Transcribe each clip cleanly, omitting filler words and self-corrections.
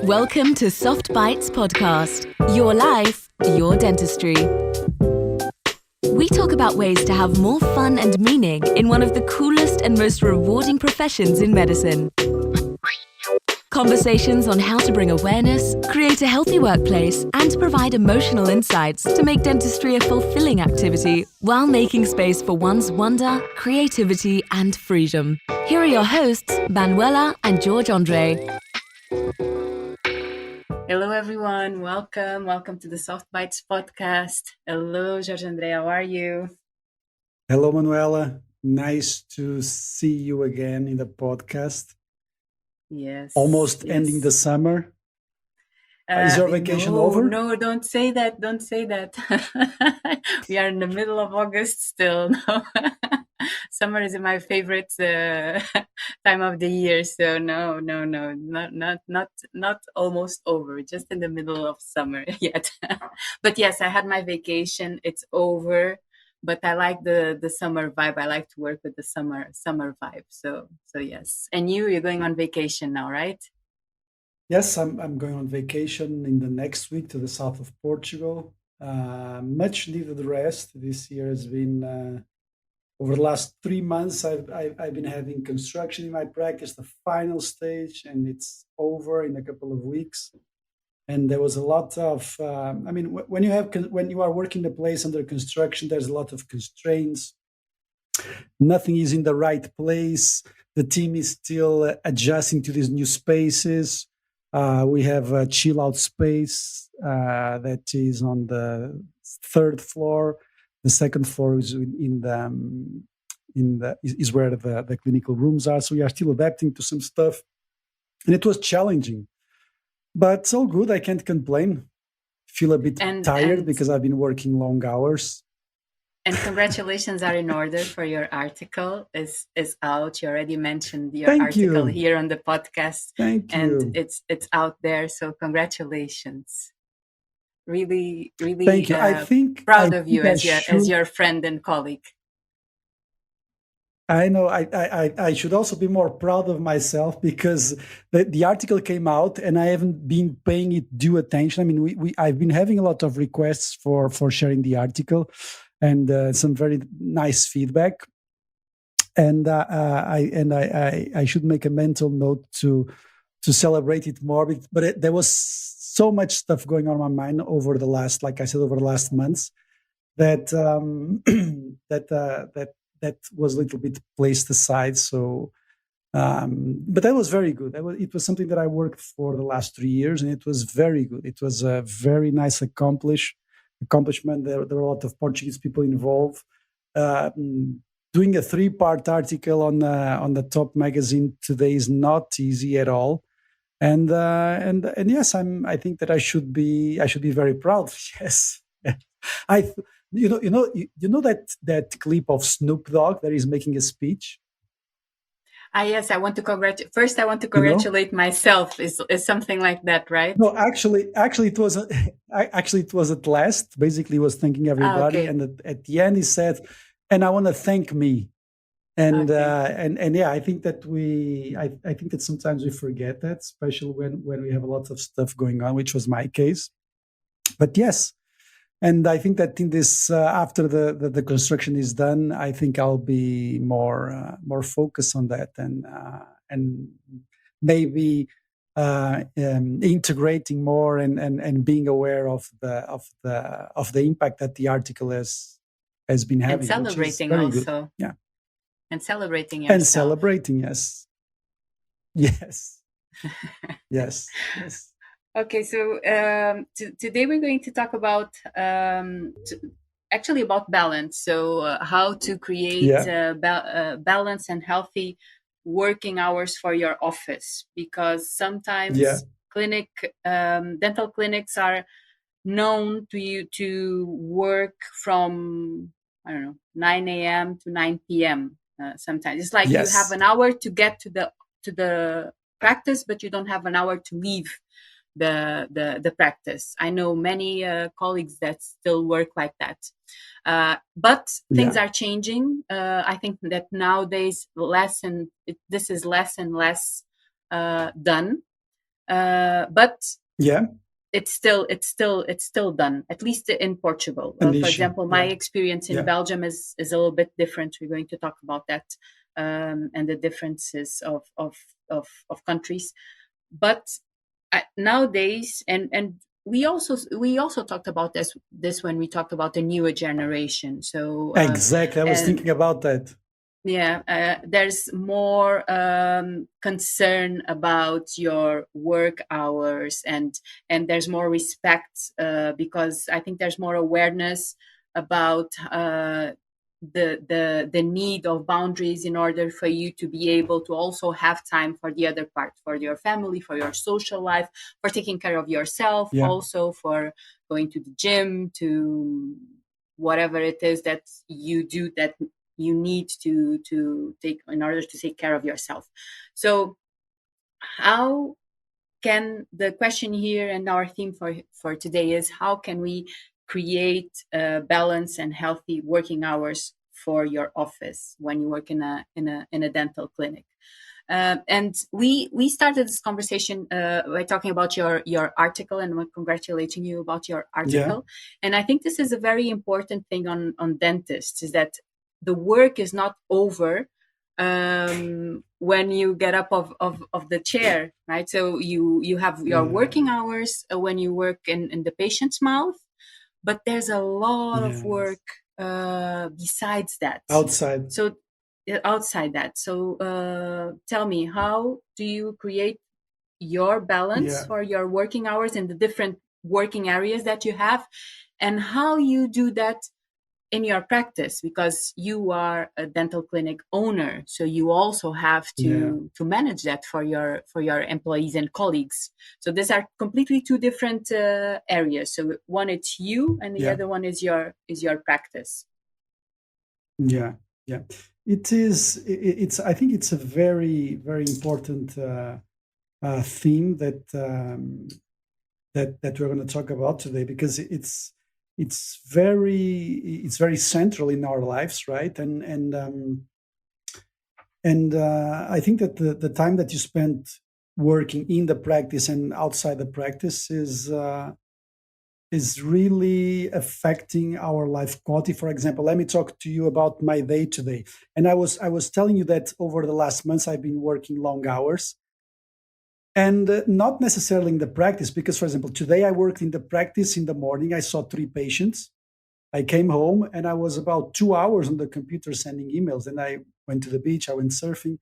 Welcome to Soft Bites Podcast. Your life, your dentistry. We talk about ways to have more fun and meaning in one of the coolest and most rewarding professions in medicine. Conversations on how to bring awareness, create a healthy workplace, and provide emotional insights to make dentistry a fulfilling activity while making space for one's wonder, creativity, and freedom. Here are your hosts, Manuela and George Andre. Hello, everyone. Welcome to the Soft Bites podcast. Hello, George Andre. How are you? Hello, Manuela. Nice to see you again in the podcast. Yes. Almost ending the summer. Is your vacation over? No, don't say that. Don't say that. We are in the middle of August still. No. Summer is my favorite time of the year. So no, not almost over. Just in the middle of summer yet. But yes, I had my vacation. It's over. But I like the summer vibe. I like to work with the summer vibe. So yes. And you're going on vacation now, right? Yes, I'm going on vacation in the next week to the south of Portugal. Much needed rest. This year has been over the last 3 months. I've been having construction in my practice, the final stage, and it's over in a couple of weeks. And there was a lot of, when you are working the place under construction, there's a lot of constraints. Nothing is in the right place. The team is still adjusting to these new spaces. We have a chill out space that is on the third floor. The second floor is is where the clinical rooms are. So we are still adapting to some stuff, and it was challenging, but it's all good. I can't complain. Feel a bit tired because I've been working long hours. And congratulations are in order for your article is out. You already mentioned your article here on the podcast. Thank you. And it's out there. So congratulations. Really, thank you. Proud of you as your friend and colleague. I know. I should also be more proud of myself because the article came out and I haven't been paying it due attention. I mean, I've been having a lot of requests for sharing the article and some very nice feedback. And I should make a mental note to celebrate it more. But there was so much stuff going on in my mind over the last months that that was a little bit placed aside. So, but that was very good. It was something that I worked for the last 3 years, and it was very good. It was a very nice accomplishment. There were a lot of Portuguese people involved. Doing a 3-part article on the top magazine today is not easy at all. And yes, I think that I should be very proud. Yes, you know that clip of Snoop Dogg that is making a speech. Yes, I want to congratulate. First, I want to congratulate myself. Is something like that, right? No, actually, it was at last. Basically, he was thanking everybody, and at the end, he said, "And I want to thank me." And yeah, I think that I think that sometimes we forget that, especially when we have a lot of stuff going on, which was my case. But yes, and I think that in this after the construction is done, I think I'll be more focused on that and maybe integrating more and being aware of the impact that the article has been having, and celebrating very also. Good. Yeah. And celebrating yourself. And celebrating, yes. Yes. Yes. Okay, so today we're going to talk about actually about balance. So how to create balance and healthy working hours for your office, because sometimes dental clinics are known to work from 9 a.m. to 9 p.m. Sometimes it's like you have an hour to get to the practice, but you don't have an hour to leave the practice. I know many colleagues that still work like that. But things are changing. I think that nowadays this is less and less done. But Yeah. it's still done, at least in Portugal. An For issue. example, my Yeah. experience in Yeah. Belgium is a little bit different. We're going to talk about that, and the differences of countries. But nowadays, and we also talked about this when we talked about the newer generation. So Exactly. I was and thinking about that. yeah, there's more concern about your work hours, and there's more respect, because I think there's more awareness about the need of boundaries in order for you to be able to also have time for the other part, for your family, for your social life, for taking care of yourself, Yeah. also for going to the gym, to whatever it is that you do that you need to take in order to take care of yourself. So how can the question here, and our theme for today is, how can we create balance and healthy working hours for your office when you work in a dental clinic? And we started this conversation by talking about your article, and we're congratulating you about your Yeah. article. And I think this is a very important thing on dentists, is that the work is not over when you get up of the chair, right? So you have your working Yeah. hours when you work in the patient's mouth, but there's a lot of work Yes. besides that. Outside. So outside that, so tell me, how do you create your balance Yeah. for your working hours in the different working areas that you have, and how you do that in your practice, because you are a dental clinic owner, so you also have Yeah. to manage that for your employees and colleagues. So these are completely two different areas. So one, it's you, and the Yeah. other one is your practice. Yeah. Yeah. It is. It's. I think it's a very, very important theme that we're going to talk about today, because it's very central in our lives, right? And I think that the time that you spend working in the practice and outside the practice is really affecting our life quality. For example, let me talk to you about my day today. And I was telling you that over the last months I've been working long hours, and not necessarily in the practice, because, for example, today I worked in the practice in the morning. I saw 3 patients. I came home and I was about 2 hours on the computer sending emails. And I went to the beach, I went surfing.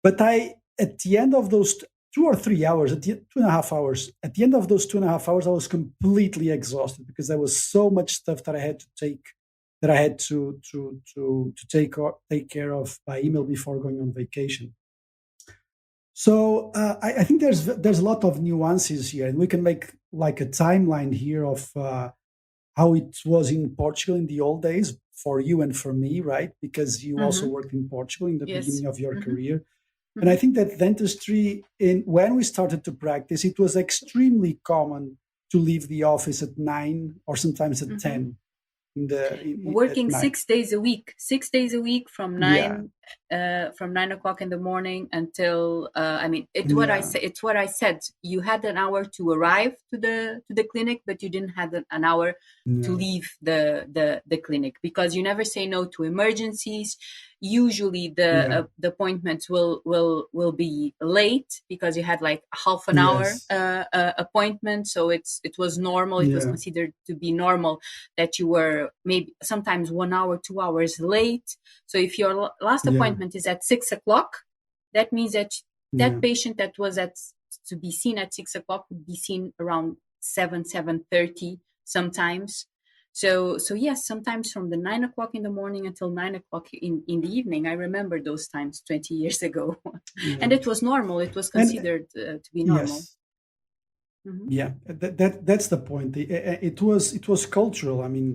But at the end of those 2 or 3 hours, 2.5 hours, at the end of those 2.5 hours, I was completely exhausted, because there was so much stuff that I had to take, that I had to take care of by email before going on vacation. So I think there's a lot of nuances here, and we can make like a timeline here of how it was in Portugal in the old days for you and for me, right? Because you also Mm-hmm. worked in Portugal in the Yes. beginning of your Mm-hmm. career. And I Mm-hmm. think that dentistry, in when we started to practice, it was extremely common to leave the office at 9 or sometimes at Mm-hmm. 10 at Working night. 6 days a week, 6 days a week, from Yeah, 9 o'clock in the morning until I mean, yeah, it's what I said. You had an hour to arrive to the clinic, but you didn't have an hour to yeah, leave the clinic, because you never say no to emergencies. Usually yeah, the appointments will be late, because you had like half an hour yes, appointment. So it was normal, it was yeah, considered to be normal that you were maybe sometimes 1 hour, 2 hours late. So if your last yeah, appointment is at 6 o'clock, that means that yeah, that patient that was at to be seen at 6 o'clock would be seen around 7:30 sometimes. So yes, sometimes from the 9 o'clock in the morning until 9 o'clock in the evening. I remember those times 20 years ago, and yeah. it was normal. It was And considered to be normal. yes, Hmm. yeah, that's the point. It was cultural. I mean,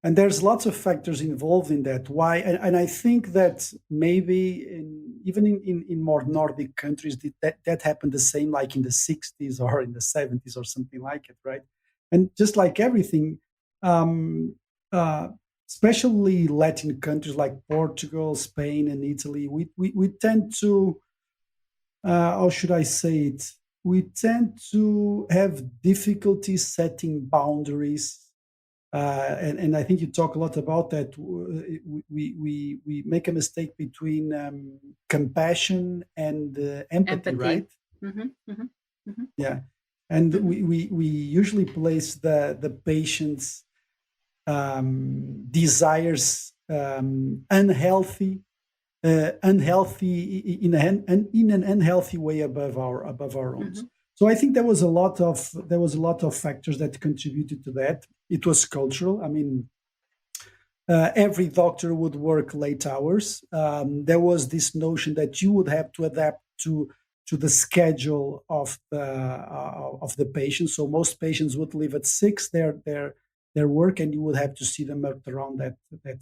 and there's lots of factors involved in that. Why? And I think that maybe even in more Nordic countries, that happened the same, like in the 60s or in the 70s or something like it, right? And just like everything, um, uh, especially Latin countries like Portugal, Spain, and Italy, we tend to how should I say it? we tend to have difficulty setting boundaries. And I think you talk a lot about that. We make a mistake between compassion and empathy, Empathy. right? Mm-hmm, mm-hmm, mm-hmm, Yeah. And mm-hmm, we usually place the patient's desires unhealthy in an unhealthy way above our own. mm-hmm, So I think there was a lot of factors that contributed to that. It was cultural. I mean, every doctor would work late hours. There was this notion that you would have to adapt to the schedule of the patient. So most patients would leave at 6 their work, and you would have to see them at around that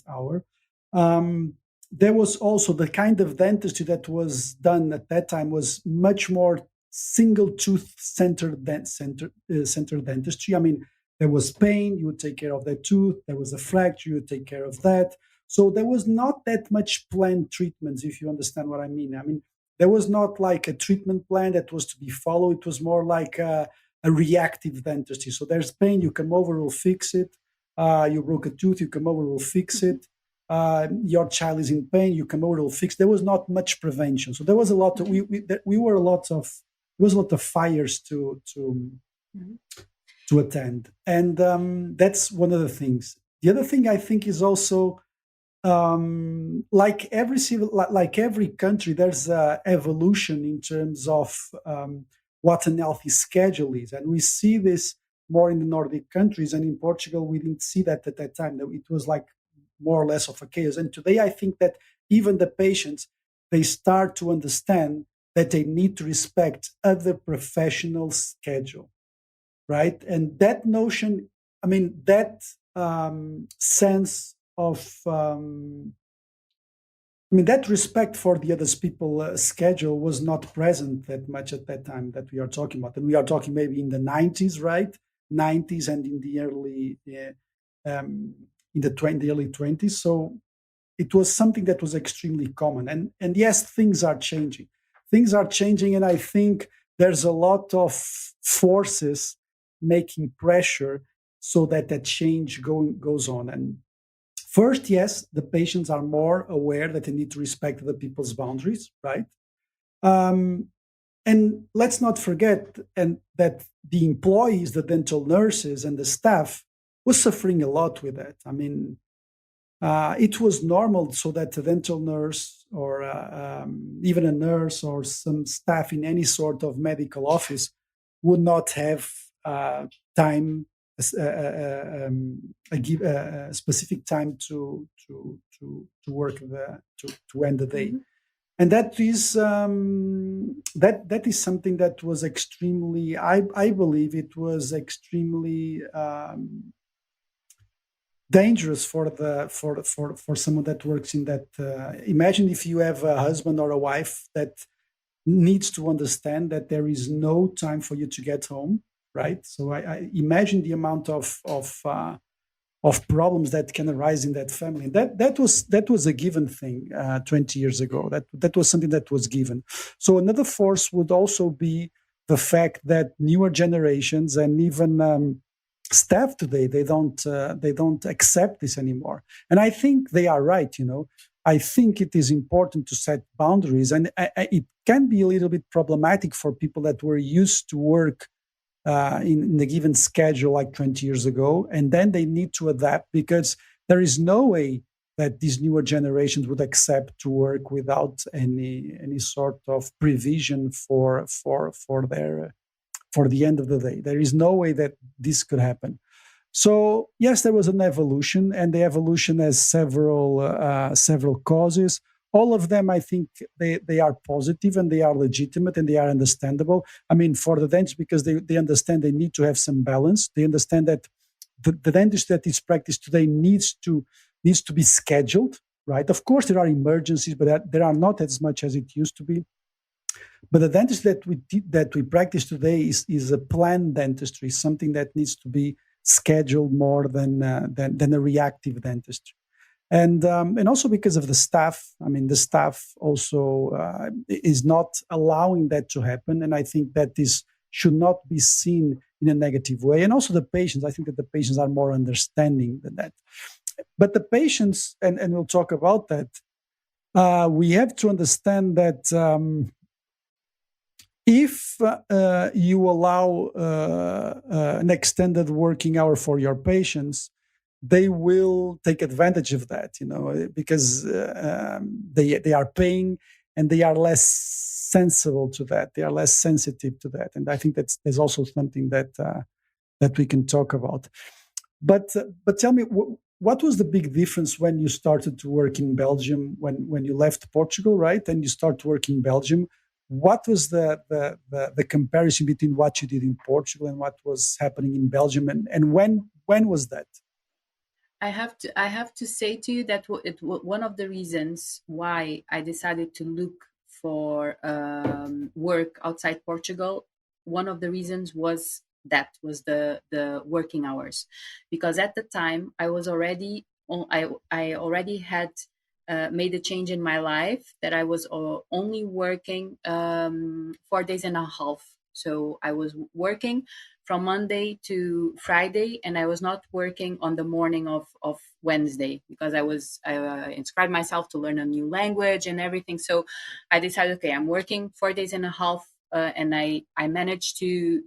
hour. Um, there was also the kind of dentistry that was done at that time was much more single tooth centered dentistry. I mean, there was pain, you would take care of that tooth. There was a fracture, you would take care of that. So there was not that much planned treatments, if you understand what I mean. I mean, there was not like a treatment plan that was to be followed. It was more like a reactive dentistry. So there's pain, you come over, we'll fix it. You broke a tooth, you come over, we'll fix mm-hmm, it. Your child is in pain, you come over, we'll fix. There was not much prevention. So there was a lot of mm-hmm, we were a lot of there was a lot of fires mm-hmm, to attend. And that's one of the things. The other thing I think is also like every country, there's a evolution in terms of what an healthy schedule is, and we see this more in the Nordic countries. And in Portugal, we didn't see that at that time. It was like more or less of a chaos. And today, I think that even the patients they start to understand that they need to respect other professionals' schedule, right? And that notion, I mean, that sense of, I mean, that respect for the other people's schedule was not present that much at that time that we are talking about. And we are talking maybe in the 90s, right? 90s and in the early 20s. So it was something that was extremely common. And yes, things are changing. Things are changing, and I think there's a lot of forces making pressure so that that change goes on. And first, yes, the patients are more aware that they need to respect other people's boundaries, right? Um, and let's not forget and that the employees, the dental nurses, and the staff was suffering a lot with that. I mean, it was normal so that a dental nurse or even a nurse or some staff in any sort of medical office would not have time, a specific time to work to end the day. mm-hmm, And that is something that was extremely, I believe it was extremely dangerous for someone that works in that. Imagine if you have a husband or a wife that needs to understand that there is no time for you to get home, right? So I imagine the amount of problems that can arise in that family. That was a given thing 20 years ago. That was something that was given. So another force would also be the fact that newer generations and even staff today they don't accept this anymore. And I think they are right. I think it is important to set boundaries, and it can be a little bit problematic for people that were used to work in a given schedule like 20 years ago, and then they need to adapt because there is no way that these newer generations would accept to work without any sort of provision for the end of the day. There is no way that this could happen. So yes, there was an evolution, and the evolution has several causes. All of them, I think, they are positive and they are legitimate and they are understandable. I mean, for the dentists, because they understand they need to have some balance. They understand that the dentist that is practiced today needs to be scheduled, right? Of course, there are emergencies, but there are not as much as it used to be. But the dentistry that we practice today is a planned dentistry, something that needs to be scheduled more than a reactive dentistry. and also because of the staff. I mean, the staff also is not allowing that to happen, and I think that this should not be seen in a negative way. And also the patients, I think that the patients are more understanding than that. But the patients, and we'll talk about that, we have to understand that if you allow an extended working hour for your patients, they will take advantage of that, because they are paying, and they are less sensible to that. They are less sensitive to that, and I think there's also something that we can talk about. But tell me, what was the big difference when you started to work in Belgium, when you left Portugal, right? And you start to work in Belgium. What was the comparison between what you did in Portugal and what was happening in Belgium, and when was that? I have to say to you that one of the reasons why I decided to look for work outside Portugal, one of the reasons was the working hours, because at the time I was already I already had made a change in my life, that I was only working 4 days and a half. So I was working from Monday to Friday, and I was not working on the morning of Wednesday, because I inscribed myself to learn a new language and everything. So I decided, okay, I'm working 4 days and a half, and I managed to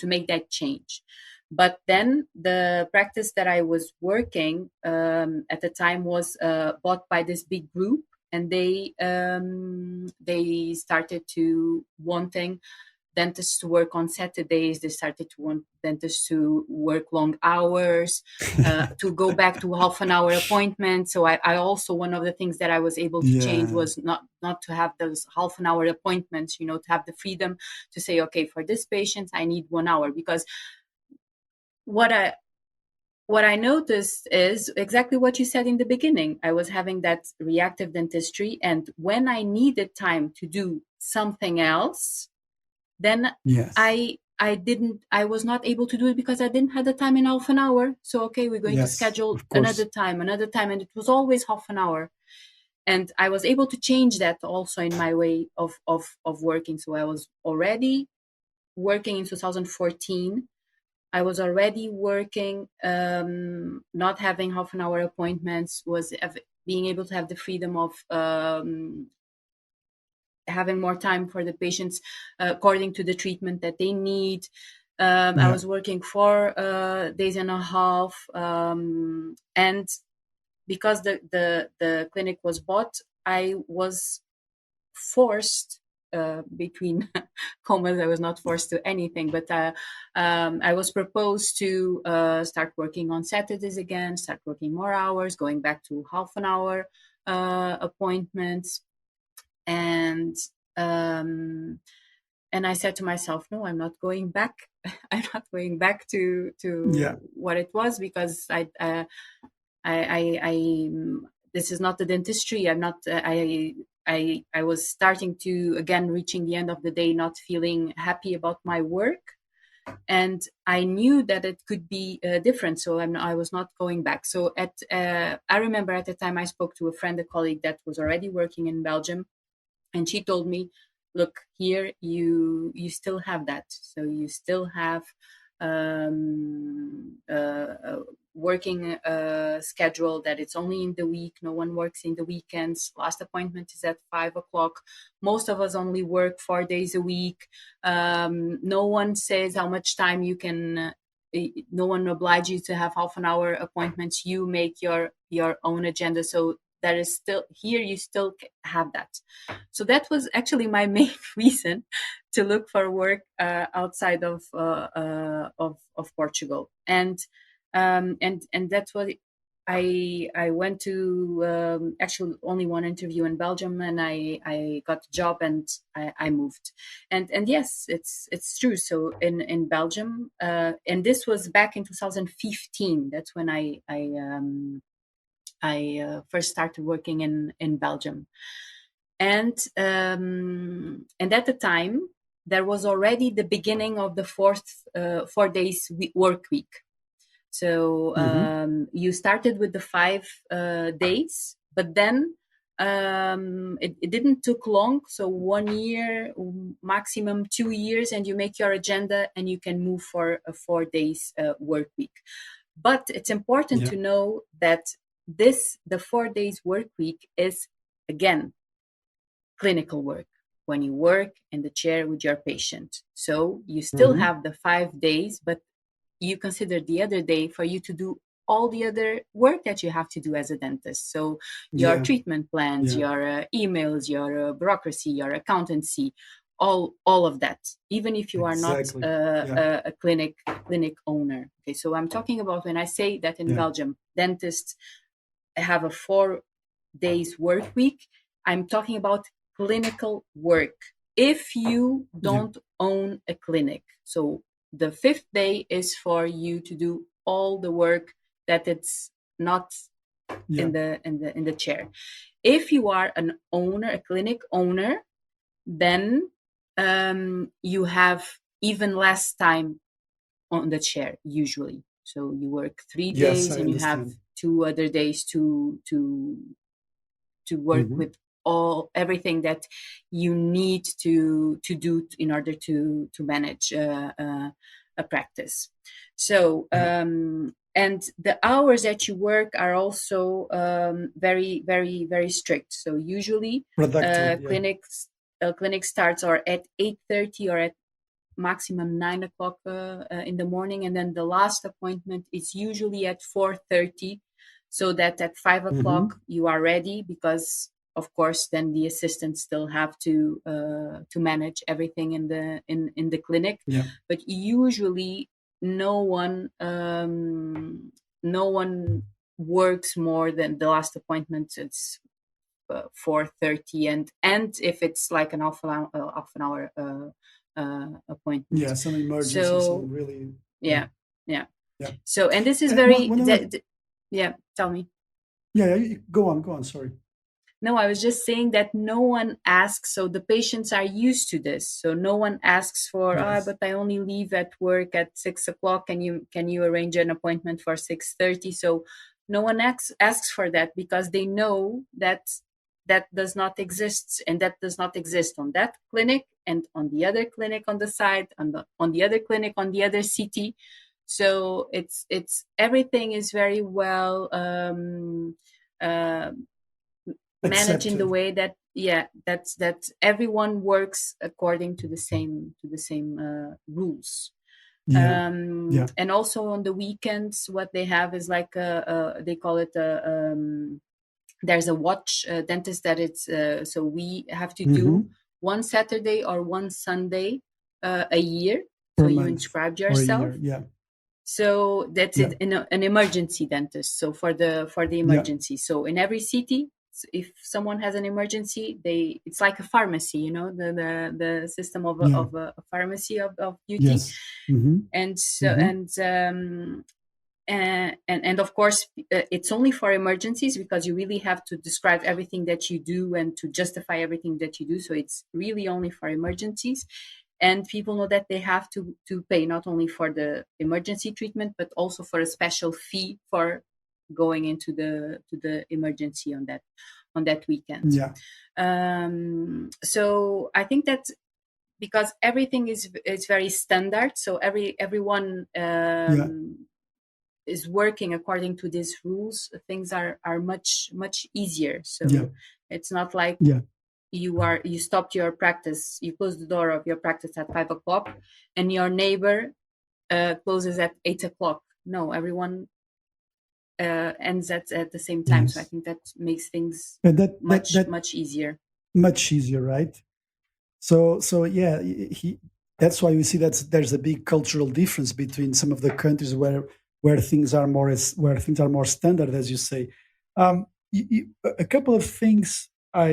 make that change. But then the practice that I was working at the time was bought by this big group, and they started to wanting dentists to work on Saturdays. They started to want dentists to work long hours, to go back to half an hour appointments. So I also, one of the things that I was able to change was not to have those half an hour appointments, to have the freedom to say, okay, for this patient, I need 1 hour. Because what I noticed is exactly what you said in the beginning. I was having that reactive dentistry, and when I needed time to do something else, then I was not able to do it, because I didn't have the time in half an hour. So, okay, we're going to schedule another time. And it was always half an hour. And I was able to change that also in my way of working. So I was already working in 2014. I was already working, not having half an hour appointments, was being able to have the freedom of having more time for the patients according to the treatment that they need. I was working 4 days and a half, and because the clinic was bought, I was forced, between commas, I was not forced to anything, but I was proposed to start working on Saturdays again, start working more hours, going back to half an hour appointments. And I said to myself, no, I'm not going back. I'm not going back to what it was, because I this is not the dentistry. I'm not. I was starting to, again, reaching the end of the day, not feeling happy about my work, and I knew that it could be different. So I was not going back. So I remember at the time I spoke to a friend, a colleague that was already working in Belgium, and she told me, look, here you still have that. So you still have working schedule that it's only in the week. No one works in the weekends. Last appointment is at 5:00. Most of us only work 4 days a week. No one says how much time you can. No one obliges you to have half an hour appointments. You make your own agenda. So that is still here. You still have that. So that was actually my main reason to look for work outside of Portugal, and that's what I went to. Actually, only one interview in Belgium, and I got the job, and I moved. And yes, it's true. So in Belgium, and this was back in 2015. That's when I first started working in Belgium, and at the time there was already the beginning of the 4 days work week. So Mm-hmm. you started with the 5 days, but then it didn't took long. So 1 year, maximum 2 years, and you make your agenda and you can move for a 4 days work week. But it's important Yeah. to know that the 4 days work week is, again, clinical work, when you work in the chair with your patient. So you still Mm-hmm. have the 5 days, but you consider the other day for you to do all the other work that you have to do as a dentist. So your Yeah. treatment plans, Yeah. your emails, your bureaucracy, your accountancy, all of that, even if you are not Exactly. Yeah. a clinic owner. Okay, so I'm talking about, when I say that in Yeah. Belgium, dentists have a 4 days work week, I'm talking about clinical work. If you Yeah. don't own a clinic, so the 5th day is for you to do all the work that it's not Yeah. in the chair. If you are an owner, a clinic owner, then you have even less time on the chair usually. So you work three Yes, days I and you have understand. 2 other days to work Mm-hmm. with everything that you need to do in order to manage a practice. So Yeah. and the hours that you work are also very very very strict. So usually Productive. Yeah. clinic starts or at 8:30 or at maximum 9 o'clock in the morning, and then the last appointment is usually at 4:30, so that at 5 o'clock Mm-hmm. you are ready, because of course then the assistants still have to manage everything in the clinic. Yeah. But usually no one um, no one works more than the last appointment. It's 4:30, and if it's like an half an hour appointment. Yeah. Some emergency, some So really. Yeah. yeah, yeah. Yeah. So, and this is One, very one other. yeah. Tell me. Yeah. Yeah. Go on. Go on. Sorry. No, I was just saying that no one asks. So the patients are used to this. So no one asks for, Yes. but I only leave at work at 6 o'clock. Can you arrange an appointment for 6:30? So no one asks for that, because they know that that does not exist, and that does not exist on that clinic and on the other clinic on the side, on the other clinic on the other city. So it's everything is very well uh, managed in the Accepted. way that, yeah, that everyone works according to the same rules. Yeah. Yeah. And also on the weekends, what they have is like they call it there's a watch dentist that it's so we have to Mm-hmm. do one Saturday or one Sunday a year. So Per you month inscribed or a yourself. year. Yeah. So that's Yeah. it, an emergency dentist. So for the Yeah. emergency. So in every city, if someone has an emergency, it's like a pharmacy, the system of a, Yeah. of a, a pharmacy of duty. Yes. Mm-hmm. And so Mm-hmm. and of course it's only for emergencies, because you really have to describe everything that you do and to justify everything that you do. So it's really only for emergencies, and people know that they have to pay not only for the emergency treatment, but also for a special fee for going into the emergency on that weekend. Yeah. So I think that, because everything is very standard, so everyone Yeah. is working according to these rules, things are much much easier. Yeah. So it's not like Yeah. you stopped your practice, you closed the door of your practice at 5 o'clock, and your neighbor closes at 8 o'clock. No, everyone ends at the same time. So I Yes. think that makes things And that much much easier. much easier, right? So yeah, that's why we see that there's a big cultural difference between some of the countries where things are more standard, as you say. A couple of things I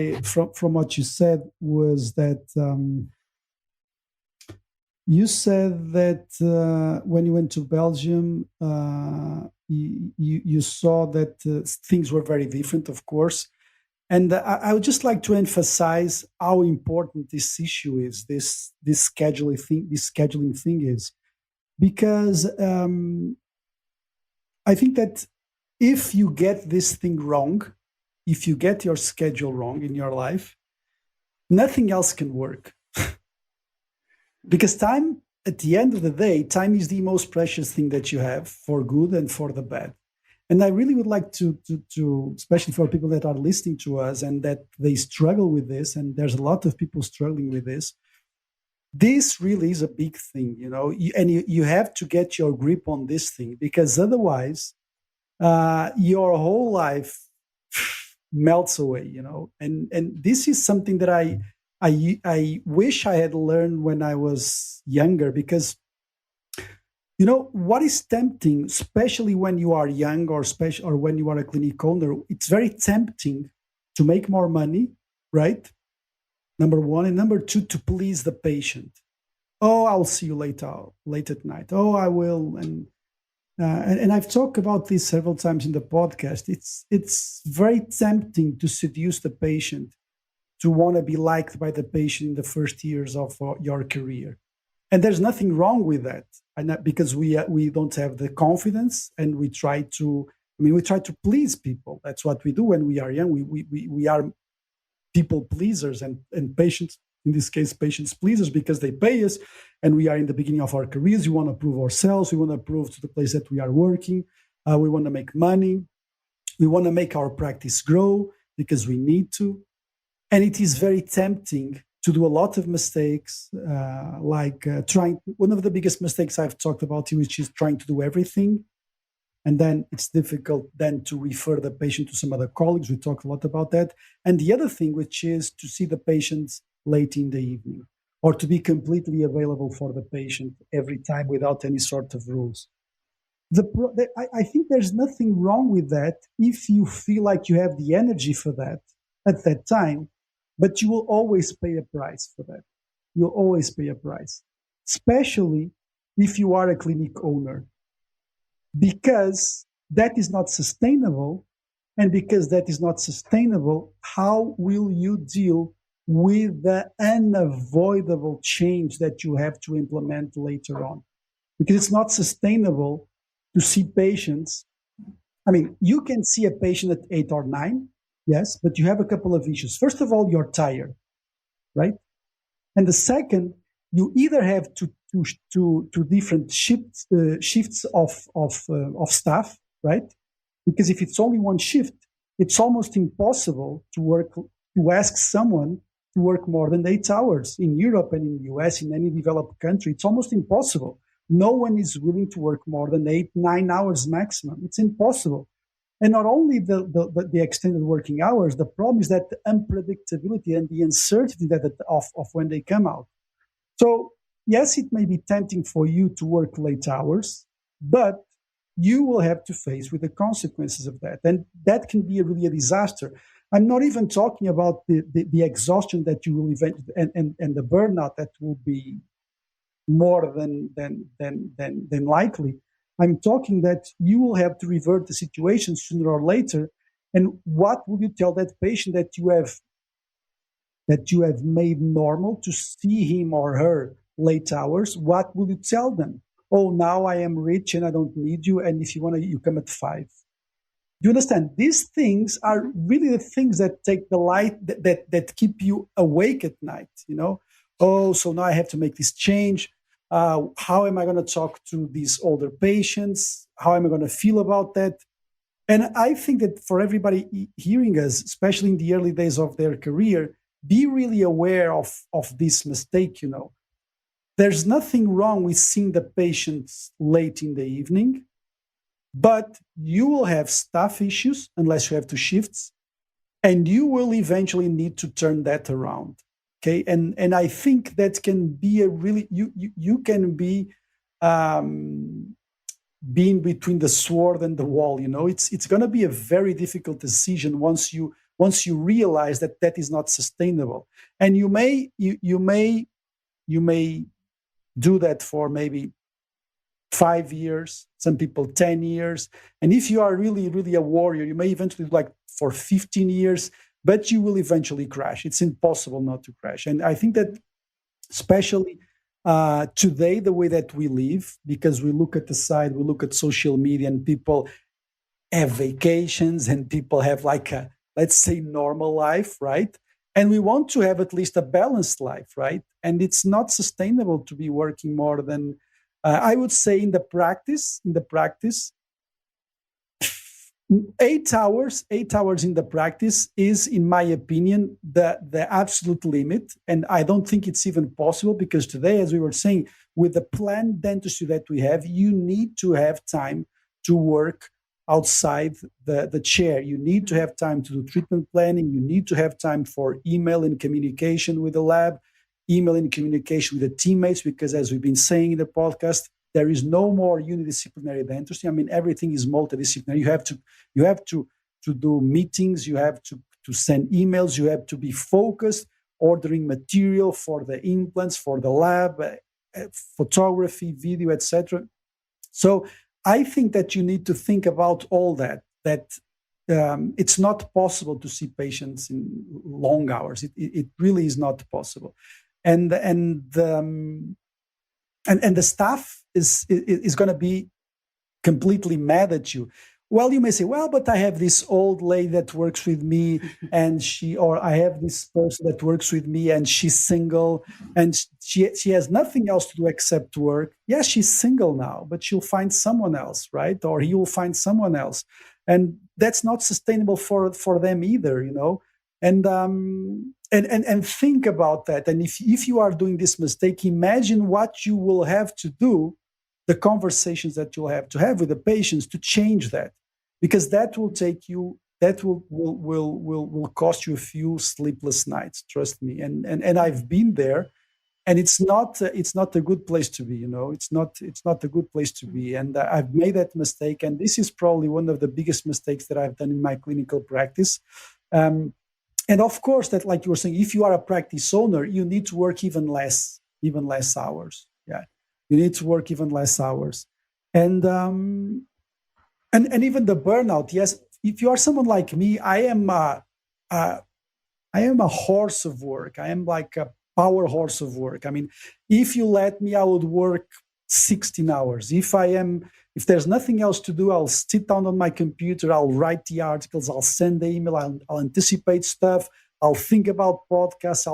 from what you said was that you said that when you went to Belgium, you saw that things were very different, of course. And I would just like to emphasize how important this issue is, this scheduling thing is, because I think that if you get this thing wrong, if you get your schedule wrong in your life, nothing else can work. Because time, at the end of the day, time is the most precious thing that you have, for good and for the bad. And I really would like to, especially for people that are listening to us and that they struggle with this, and there's a lot of people struggling with this really is a big thing, you have to get your grip on this thing, because otherwise your whole life melts away, and this is something that I wish I had learned when I was younger, because what is tempting, especially when you are young, or when you are a clinic owner, it's very tempting to make more money, right? Number one, and number two, to please the patient. Oh, I'll see you late at night. Oh, I will, and I've talked about this several times in the podcast. It's very tempting to seduce the patient, to want to be liked by the patient in the first years of your career. And there's nothing wrong with that, because we don't have the confidence, and we try to please people. That's what we do when we are young. We are people pleasers, and patients, in this case, patients pleasers, because they pay us, and we are in the beginning of our careers. We want to prove ourselves. We want to prove to the place that we are working. We want to make money. We want to make our practice grow, because we need to. And it is very tempting to do a lot of mistakes, one of the biggest mistakes I've talked about here, which is trying to do everything. And then it's difficult then to refer the patient to some other colleagues. We talk a lot about that. And the other thing, which is to see the patients late in the evening, or to be completely available for the patient every time without any sort of rules. I think there's nothing wrong with that if you feel like you have the energy for that at that time, but you will always pay a price for that. You'll always pay a price, especially if you are a clinic owner, because that is not sustainable. And because that is not sustainable, how will you deal with the unavoidable change that you have to implement later on? Because it's not sustainable to see patients. You can see a patient at 8 or 9, yes, but you have a couple of issues. First of all, you're tired, right? And the second, you either have to different shifts of staff, right? Because if it's only one shift, it's almost impossible to ask someone to work more than 8 hours. In Europe and in the US, in any developed country, it's almost impossible. No one is willing to work more than 8-9 hours maximum. It's impossible. And not only the extended working hours, the problem is that the unpredictability and the uncertainty of when they come out. So yes, it may be tempting for you to work late hours, but you will have to face with the consequences of that. And that can be really a disaster. I'm not even talking about the exhaustion that you will eventually, and the burnout that will be more than likely. I'm talking that you will have to revert the situation sooner or later. And what will you tell that patient that you have made normal to see him or her late hours? What will you tell them? Oh, now I am rich and I don't need you. And if you want to, you come at 5. Do you understand? These things are really the things that take the light, that keep you awake at night, Oh, so now I have to make this change. How am I going to talk to these older patients? How am I going to feel about that? And I think that for everybody hearing us, especially in the early days of their career, be really aware of this mistake, There's nothing wrong with seeing the patients late in the evening, but you will have staff issues unless you have 2 shifts, and you will eventually need to turn that around. Okay, and I think that can be a really you can be being between the sword and the wall. It's going to be a very difficult decision once you realize that is not sustainable, and you may do that for maybe 5 years, some people 10 years, and if you are really, really a warrior, you may eventually do like for 15 years. But you will eventually crash. It's impossible not to crash. And I think that especially Today, the way that we live, because we look at the side, we look at social media, and people have vacations and people have like a, let's say, normal life, right? And we want to have at least a balanced life, right? And it's not sustainable to be working more than, I would say, in the practice, 8 hours in the practice is, in my opinion, the absolute limit. And I don't think it's even possible, because today, as we were saying, with the planned dentistry that we have, you need to have time to work outside the chair. You need to have time to do treatment planning. You need to have time for email and communication with the lab, email and communication with the teammates, because as we've been saying in the podcast, there is no more unidisciplinary dentistry. I mean, everything is multidisciplinary. You have to do meetings. You have to send emails. You have to be focused, ordering material for the implants, for the lab, photography, video, etc. So I think that you need to think about all that. It's not possible to see patients in long hours. It really is not possible, and the staff is going to be completely mad at you. Well, you may say, well, but I have this old lady that works with me, or I have this person that works with me, and she's single, and she has nothing else to do except work. Yeah, she's single now, but she'll find someone else, right? Or he will find someone else, and that's not sustainable for them either, you know. And think about that. And if you are doing this mistake, imagine what you will have to do, the conversations that you'll have to have with the patients to change that, because that will take you, that will cost you a few sleepless nights. Trust me. And I've been there, and it's not a good place to be. You know, it's not a good place to be. And I've made that mistake, and this is probably one of the biggest mistakes that I've done in my clinical practice. And of course, that, like you were saying, if you are a practice owner, you need to work even less hours. Yeah, you need to work even less hours, and even the burnout. Yes, if you are someone like me, I am a horse of work. I am like a power horse of work. I mean, if you let me, I would work 16 hours. If there's nothing else to do, I'll sit down on my computer, I'll write the articles, I'll send the email, I'll anticipate stuff, I'll think about podcasts,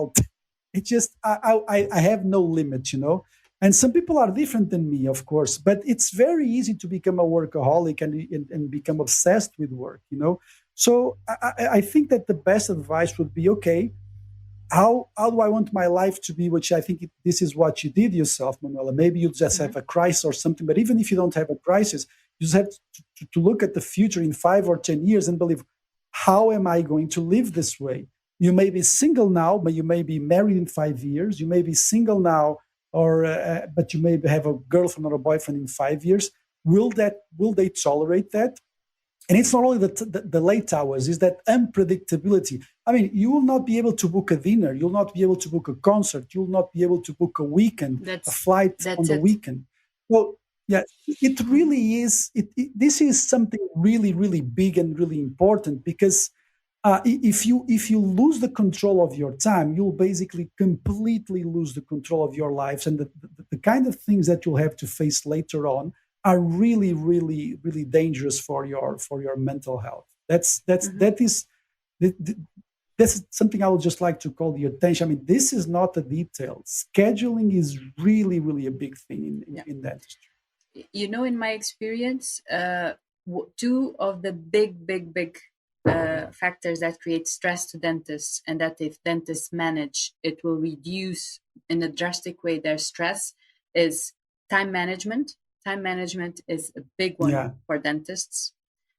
I have no limit, you know. And some people are different than me, of course, but it's very easy to become a workaholic and become obsessed with work, you know. So I think that the best advice would be, okay, how do I want my life to be? Which I think this is what you did yourself, Manuela. Maybe you just have a crisis or something, but even if you don't have a crisis, you just have to look at the future in 5 or 10 years and believe, how am I going to live this way? You may be single now, but you may be married in 5 years. You may be single now, but you may have a girlfriend or a boyfriend in 5 years. Will they tolerate that? And it's not only the late hours, it's that unpredictability. I mean, you will not be able to book a dinner. You'll not be able to book a concert. You'll not be able to book a weekend, a flight on the weekend. Well, yeah, it really is. This is something really, really big and really important, because if you lose the control of your time, you'll basically completely lose the control of your lives, and the kind of things that you'll have to face later on are really, really, really dangerous for your mental health. That's something I would just like to call the attention. I mean, this is not a detail. Scheduling is really, really a big thing in dentistry. You know, in my experience, two of the big factors that create stress to dentists, and that if dentists manage, it will reduce in a drastic way their stress, is time management. Time management is a big one for dentists.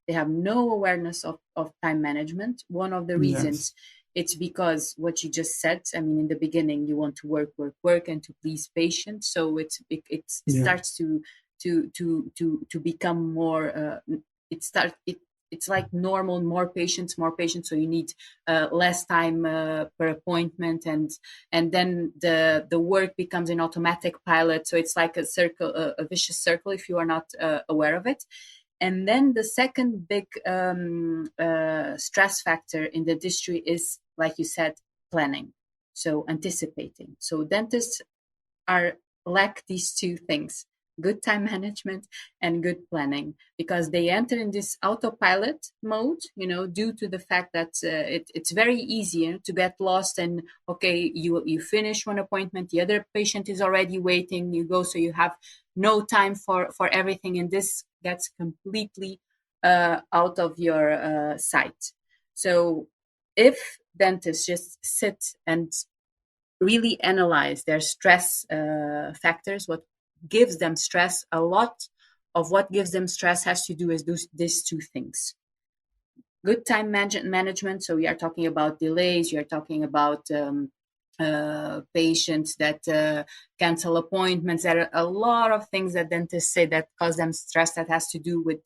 They have no awareness of time management. One of the reasons, it's because what you just said. I mean, in the beginning, you want to work, and to please patients. So it starts to become more. It's like normal, more patients. So you need less time per appointment, and then the work becomes an automatic pilot. So it's like a circle, a vicious circle, if you are not aware of it. And then the second big stress factor in the dentistry is, like you said, planning. So anticipating. So dentists are lack these two things: good time management and good planning, because they enter in this autopilot mode, due to the fact that it's very easy to get lost. And okay, you finish one appointment, the other patient is already waiting, you go, so you have no time for everything, and this gets completely out of your sight. So if dentists just sit and really analyze their stress factors, what gives them stress, a lot of what gives them stress has to do with these two things: good time management. So we are talking about delays, you are talking about patients that cancel appointments. There are a lot of things that dentists say that cause them stress that has to do with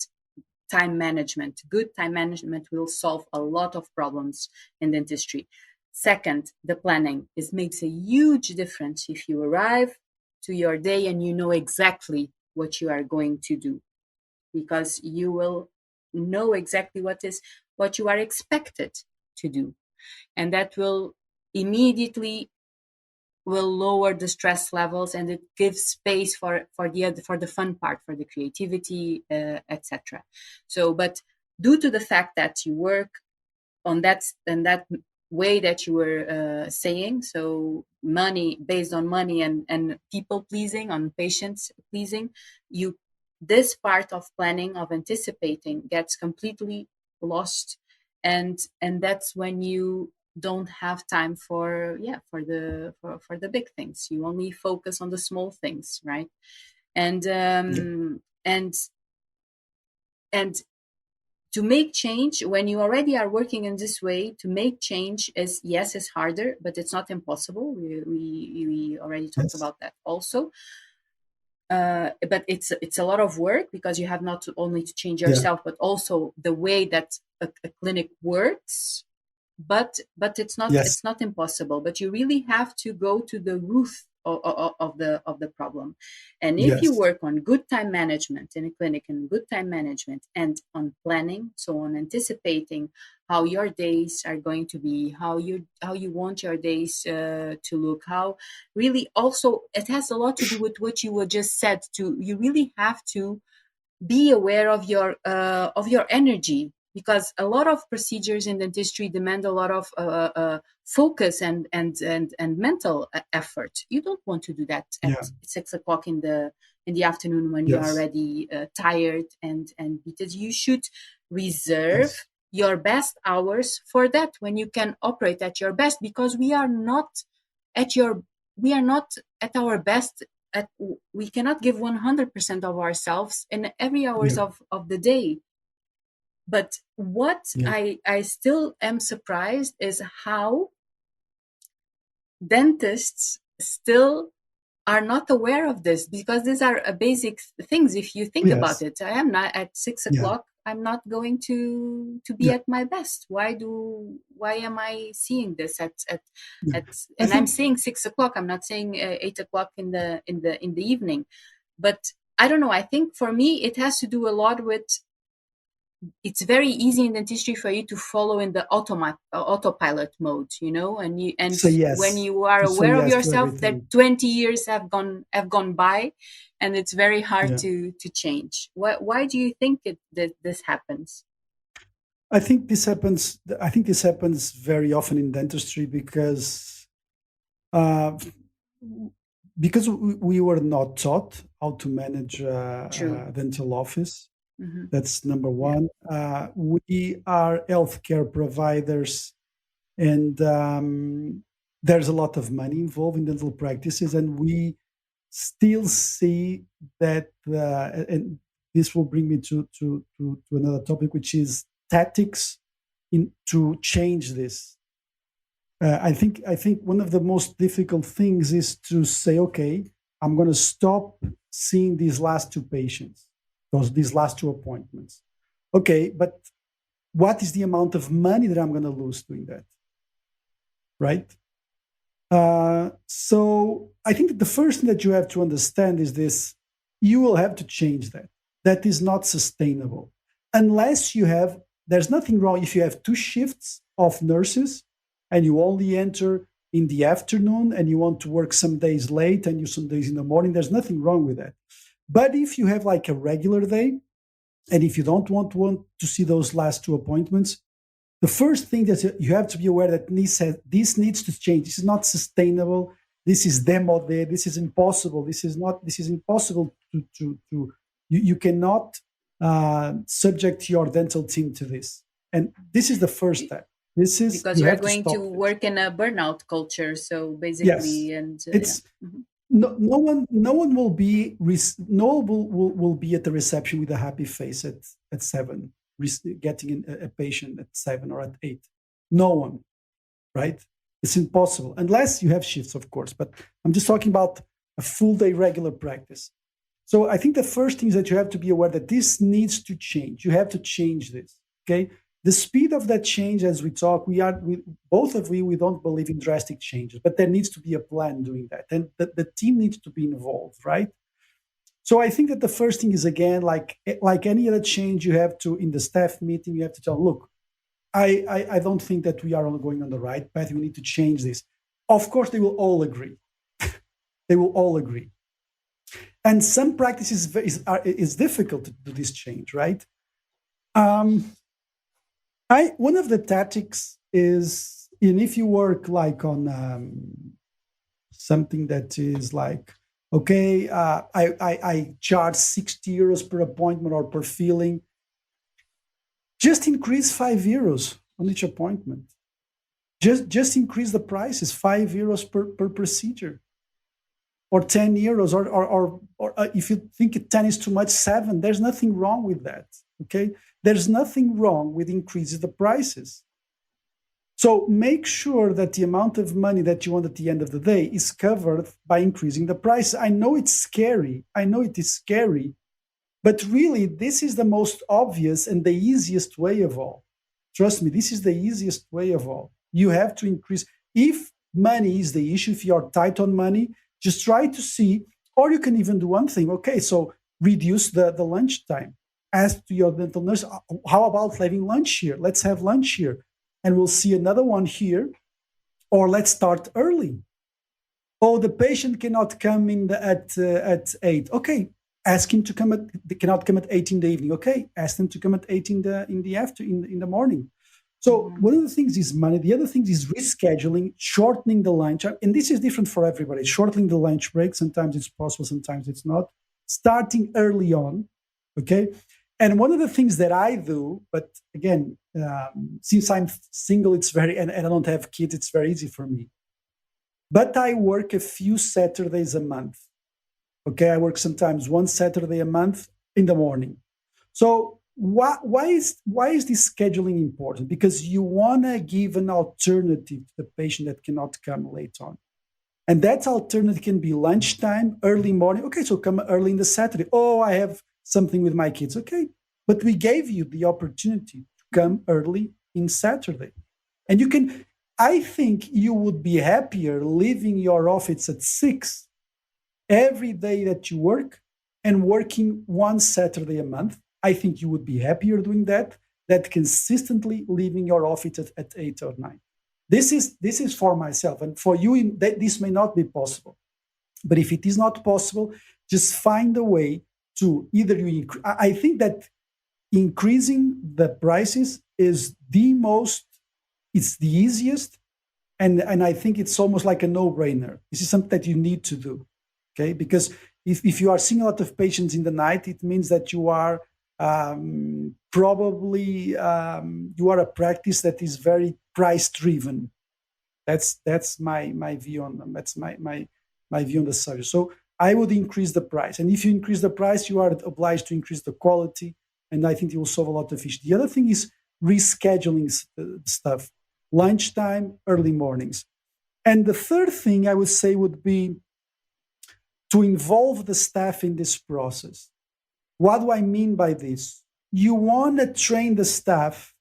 time management. Good time management will solve a lot of problems in dentistry. Second, the planning. It makes a huge difference if you arrive to your day and you know exactly what you are going to do, because you will know exactly what you are expected to do, and that will immediately will lower the stress levels, and it gives space for the fun part, for the creativity, etc. So, but due to the fact that you work on that way that you were saying, so money, based on money and people pleasing, on patients pleasing, this part of planning, of anticipating, gets completely lost, and that's when you don't have time for the big things. You only focus on the small things, right? And and to make change, when you already are working in this way, to make change is harder, but it's not impossible. We already talked about that also. But it's a lot of work, because you have not only to change yourself, but also the way that a clinic works. But it's not impossible. But you really have to go to the root of the problem. And if you work on good time management in a clinic, and good time management, and on planning, so on anticipating how your days are going to be, how you want your days to look, how really also it has a lot to do with what you were just said. You really have to be aware of your energy, because a lot of procedures in dentistry demand a lot of focus and mental effort. You don't want to do that at 6 o'clock in the afternoon, when you're already tired, and because you should reserve your best hours for that, when you can operate at your best, because we are not at our best. We cannot give 100% of ourselves in every hours of the day. But what I still am surprised is how dentists still are not aware of this, because these are basic things. If you think about it, I am not at 6 o'clock. I'm not going to be at my best. Why am I seeing this at and I'm saying 6 o'clock. I'm not saying 8 o'clock in the evening. But I don't know. I think for me it has to do a lot with, it's very easy in dentistry for you to follow in the autopilot mode, when you are aware of yourself that 20 years have gone by, and it's very hard to change. Why do you think that this happens? I think this happens very often in dentistry because we were not taught how to manage a dental office. Mm-hmm. That's number one. We are healthcare providers, and there's a lot of money involved in dental practices, and we still see that. And this will bring me to another topic, which is tactics to change this. I think one of the most difficult things is to say, okay, I'm going to stop seeing these last two patients, these last two appointments. Okay, but what is the amount of money that I'm going to lose doing that? Right? So I think that the first thing that you have to understand is this: you will have to change that. That is not sustainable. Unless there's nothing wrong if you have two shifts of nurses and you only enter in the afternoon and you want to work some days late and you some days in the morning, there's nothing wrong with that. But if you have like a regular day, and if you don't want to see those last two appointments, the first thing that you have to be aware that this needs to change. This is not sustainable. This is démodé. This is impossible. This is impossible to you cannot subject your dental team to this. And this is the first step. This is because you we're have going stop to it. work in a burnout culture. So Yes, basically, and it's Mhm. no one will be will be at the reception with a happy face at 7, getting a patient at 7 or at 8. No one, right? It's impossible unless you have shifts, of course. But I'm just talking about a full day regular practice. So I think the first thing is that you have to be aware that this needs to change. You have to change this. Okay. The speed of that change, as we talk, we don't believe in drastic changes, but there needs to be a plan doing that. And the team needs to be involved, right? So I think that the first thing is, again, like any other change, you have to, in the staff meeting, you have to tell, look, I don't think that we are going on the right path. We need to change this. Of course, they will all agree. They will all agree. And some practices is difficult to do this change, right? One of the tactics is, and if you work like on something that is like, okay, I charge 60 euros per appointment or per filling, just increase 5 euros on each appointment. Just increase the prices, 5 euros per procedure, or 10 euros, or if you think 10 is too much, 7. There's nothing wrong with that. Okay, there's nothing wrong with increasing the prices. So make sure that the amount of money that you want at the end of the day is covered by increasing the price. I know it's scary. I know it is scary, but really, this is the most obvious and the easiest way of all. Trust me, this is the easiest way of all. You have to increase. If money is the issue, if you're tight on money, just try to see, or you can even do one thing. Okay, so reduce the lunch time. Ask to your dental nurse, how about having lunch here? Let's have lunch here. And we'll see another one here. Or let's start early. Oh, the patient cannot come at 8. Okay, ask him to come they cannot come at 8 in the evening. Okay, ask them to come at 8 in the morning. So one of the things is money. The other thing is rescheduling, shortening the lunch. And this is different for everybody. Shortening the lunch break. Sometimes it's possible, sometimes it's not. Starting early on, okay? And one of the things that I do, but again, since I'm single, and I don't have kids, it's very easy for me. But I work a few Saturdays a month. Okay, I work sometimes one Saturday a month in the morning. So why is this scheduling important? Because you want to give an alternative to the patient that cannot come late on. And that alternative can be lunchtime, early morning. Okay, so come early in the Saturday. Oh, I have something with my kids. Okay, but we gave you the opportunity to come early in Saturday. And I think you would be happier leaving your office at 6 every day that you work and working one Saturday a month. I think you would be happier doing that consistently leaving your office at 8 or 9. This is for myself, and for you, this may not be possible. But if it is not possible, just find a way to either I think that increasing the prices is it's the easiest, and I think it's almost like a no-brainer. This is something that you need to do, okay? Because if you are seeing a lot of patients in the night, it means that you are probably you are a practice that is very price-driven. That's my view on them. That's my view on the subject. So I would increase the price, and if you increase the price, you are obliged to increase the quality, and I think it will solve a lot of issues. The other thing is rescheduling stuff, lunchtime, early mornings. And the third thing I would say would be to involve the staff in this process. What do I mean by this? You want to train the staff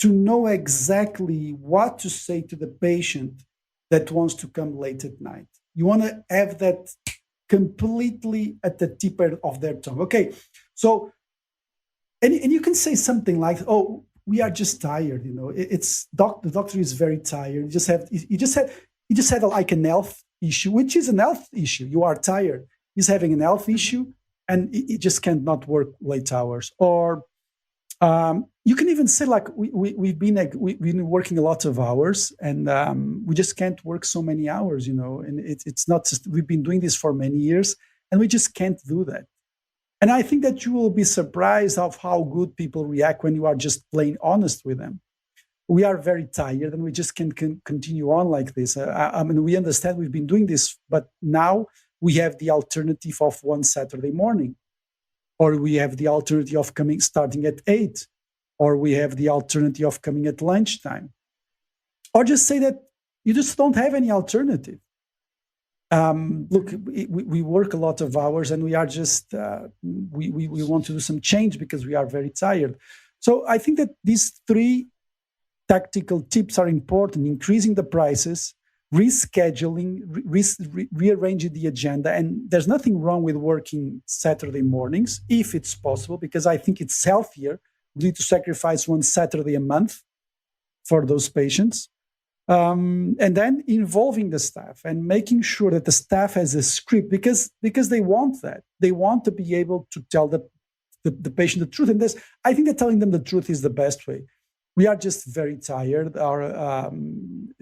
to know exactly what to say to the patient that wants to come late at night. You want to have that completely at the tip of their tongue. Okay, so, and you can say something like, oh, we are just tired, the doctor is very tired. You just have, he just had like an health issue, which is an health issue. You are tired. He's having an health issue, and he just cannot work late hours. Or you can even say like we've been working a lot of hours, and we just can't work so many hours, and it's not just, we've been doing this for many years, and we just can't do that. And I think that you will be surprised of how good people react when you are just plain honest with them. We are very tired, and we just can't continue on like this. I mean, we understand we've been doing this, but now we have the alternative of one Saturday morning, or we have the alternative of starting at 8, or we have the alternative of coming at lunchtime, or just say that you just don't have any alternative. Look, we work a lot of hours, and we are just we want to do some change because we are very tired. So I think that these 3 tactical tips are important: increasing the prices, rescheduling, rearranging the agenda. And there's nothing wrong with working Saturday mornings if it's possible, because I think it's healthier. We need to sacrifice one Saturday a month for those patients. And then involving the staff and making sure that the staff has a script, because they want that. They want to be able to tell the patient the truth. And I think that telling them the truth is the best way. We are just very tired, and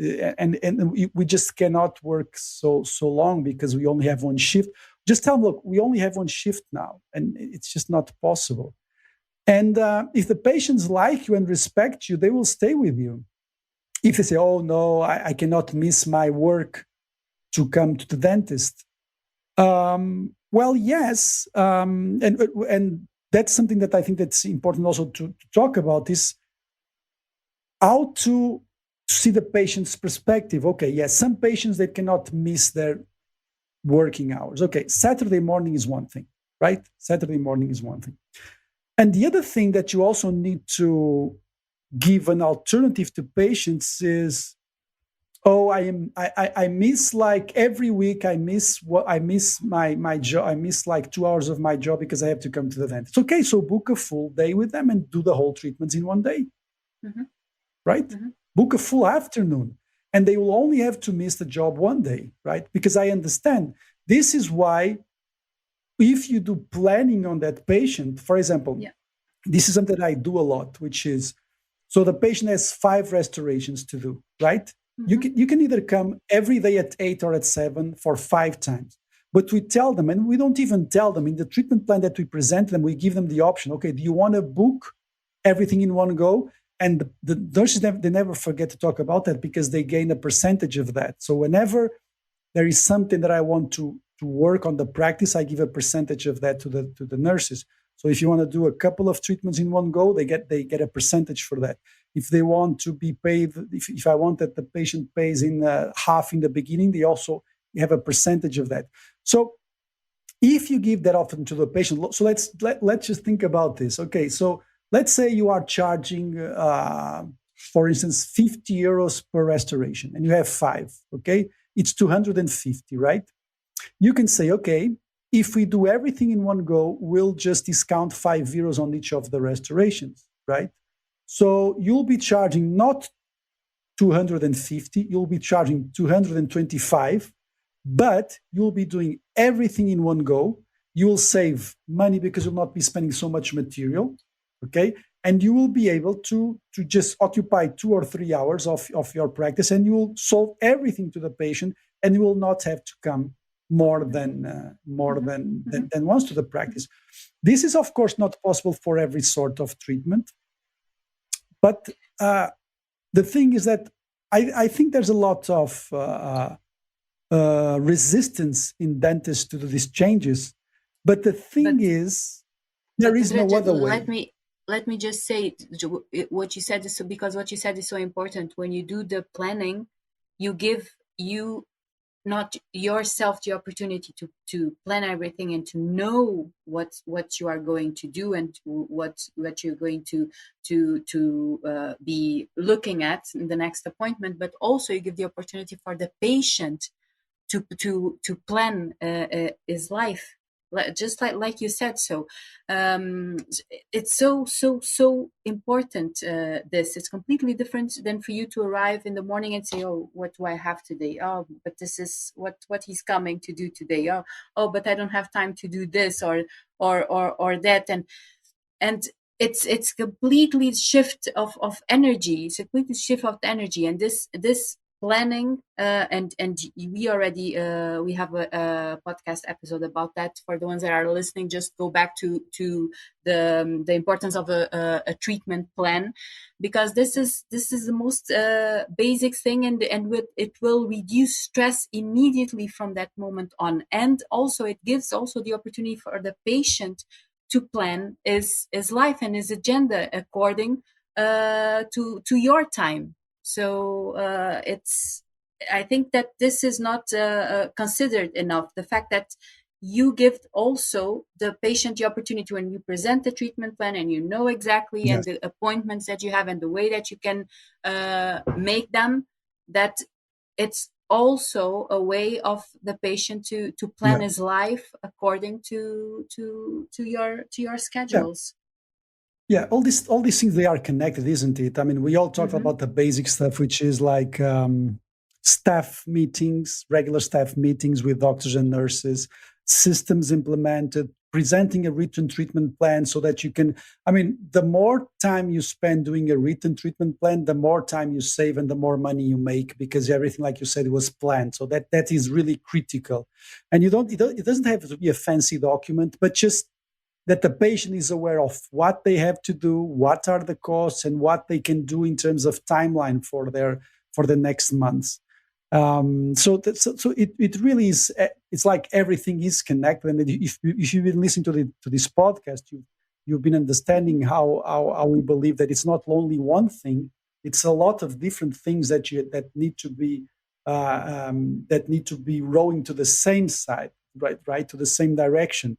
we just cannot work so long because we only have one shift. Just tell them, look, we only have one shift now, and it's just not possible. And if the patients like you and respect you, they will stay with you. If they say, oh, no, I cannot miss my work to come to the dentist. Well, yes. And that's something that I think that's important also to talk about, is how to see the patient's perspective. Okay, yes, some patients, they cannot miss their working hours. Okay, Saturday morning is one thing, right? Saturday morning is one thing. And the other thing that you also need to give an alternative to patients is, oh, I miss, like every week I miss my job. I miss like 2 hours of my job because I have to come to the dentist. Okay, so book a full day with them and do the whole treatments in one day. Mm-hmm. Right? Mm-hmm. Book a full afternoon, and they will only have to miss the job one day, right? Because I understand. This is why, if you do planning on that patient, for example, this is something that I do a lot, which is, so the patient has 5 restorations to do, right? Mm-hmm. You can either come every day at 8 or at 7 for 5 times. But we tell them, and we don't even tell them, in the treatment plan that we present them, we give them the option, okay, do you want to book everything in one go? And the nurses, they never forget to talk about that, because they gain a percentage of that. So whenever there is something that I want to work on the practice, I give a percentage of that to the nurses. So if you want to do a couple of treatments in one go, they get a percentage for that. If they want to be paid, if I want that the patient pays in half in the beginning, they also have a percentage of that. So if you give that option to the patient, so let's just think about this. Okay, so let's say you are charging, for instance, 50 euros per restoration, and you have 5, okay? It's 250, right? You can say, okay, if we do everything in one go, we'll just discount 5 euros on each of the restorations, right? So you'll be charging not 250, you'll be charging 225, but you'll be doing everything in one go. You'll save money because you'll not be spending so much material, okay? And you will be able to just occupy 2 or 3 hours of your practice, and you will solve everything to the patient, and you will not have to come more than once to the practice. This is, of course, not possible for every sort of treatment. But the thing is that I think there's a lot of resistance in dentists to these changes. But the thing is, there is no other way. Let me just say what you said is so, because what you said is so important. When you do the planning, you give not yourself the opportunity to plan everything and to know what you are going to do and what you're going to be looking at in the next appointment, but also you give the opportunity for the patient to plan his life just like you said. So it's so important. This it's completely different than for you to arrive in the morning and say, oh, what do I have today? Oh, but this is what he's coming to do today. Oh, but I don't have time to do this or that. And it's completely shift of energy. It's a completely shift of energy. And this planning, and we already we have a podcast episode about that. For the ones that are listening, just go back to the importance of a treatment plan, because this is the most basic thing, and with it will reduce stress immediately from that moment on. And also it gives also the opportunity for the patient to plan his life and his agenda according to your time. So it's I think that this is not considered enough. The fact that you give also the patient the opportunity, when you present the treatment plan and you know exactly and Yes. the appointments that you have and the way that you can make them, that it's also a way of the patient to plan Yeah. his life according to your Yeah. schedules. Yeah, all these things, they are connected, isn't it? I mean, we all talk Mm-hmm. about the basic stuff, which is like staff meetings, regular staff meetings with doctors and nurses, systems implemented, presenting a written treatment plan so that you can. I mean, the more time you spend doing a written treatment plan, the more time you save and the more money you make, because everything, like you said, was planned. So that is really critical. And it doesn't have to be a fancy document, but just that the patient is aware of what they have to do, what are the costs, and what they can do in terms of timeline for the next months. So it really is. It's like everything is connected. And if you've been listening to this podcast, you've been understanding how we believe that it's not only one thing. It's a lot of different things that need to be rowing to the same side, right, to the same direction.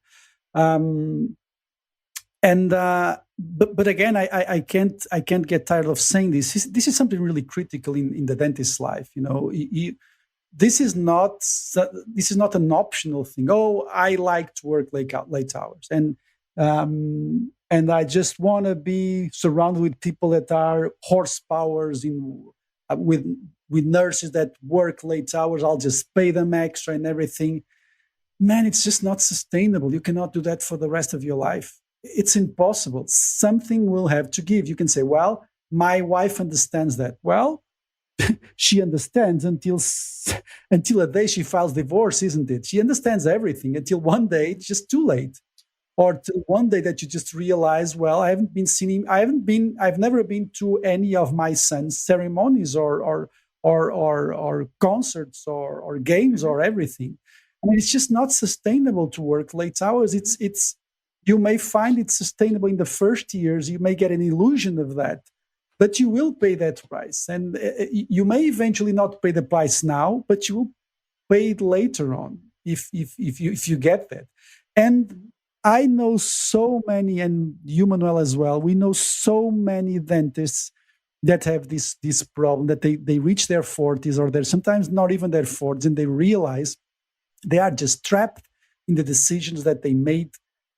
Um, and but again, I can't get tired of saying this. This is something really critical in the dentist's life. This is not an optional thing. Oh, I like to work late hours, and I just want to be surrounded with people that are horsepowers with nurses that work late hours. I'll just pay them extra and everything. Man, it's just not sustainable. You cannot do that for the rest of your life. It's impossible. Something will have to give. You can say, well, my wife understands that. Well, she understands until a day she files divorce, isn't it? She understands everything until one day it's just too late. Or till one day that you just realize, well, I haven't been seeing him. I've never been to any of my son's ceremonies or concerts or games or everything. I mean, it's just not sustainable to work late hours. It's you may find it sustainable in the first years. You may get an illusion of that, but you will pay that price, and you may eventually not pay the price now, but you will pay it later on if you get that. And I know so many, and you, Manuel, as well. We know so many dentists that have this problem, that they reach their 40s, or they're sometimes not even their 40s, and they realize they are just trapped in the decisions that they made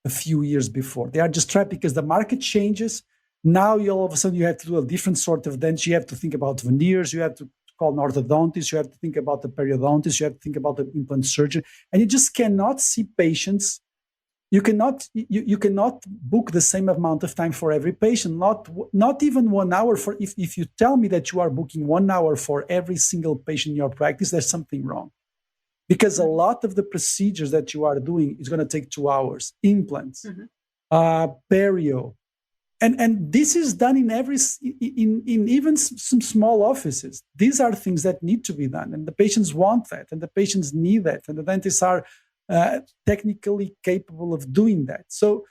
a few years before. They are just trapped because the market changes. Now all of a sudden you have to do a different sort of dentistry. You have to think about veneers. You have to call an orthodontist. You have to think about the periodontist. You have to think about the implant surgeon. And you just cannot see patients. You cannot book the same amount of time for every patient. Not even 1 hour for. If you tell me that you are booking 1 hour for every single patient in your practice, there's something wrong. Because a lot of the procedures that you are doing is going to take 2 hours. Implants, perio, and this is done in even some small offices. These are things that need to be done, and the patients want that, and the patients need that, and the dentists are technically capable of doing that. So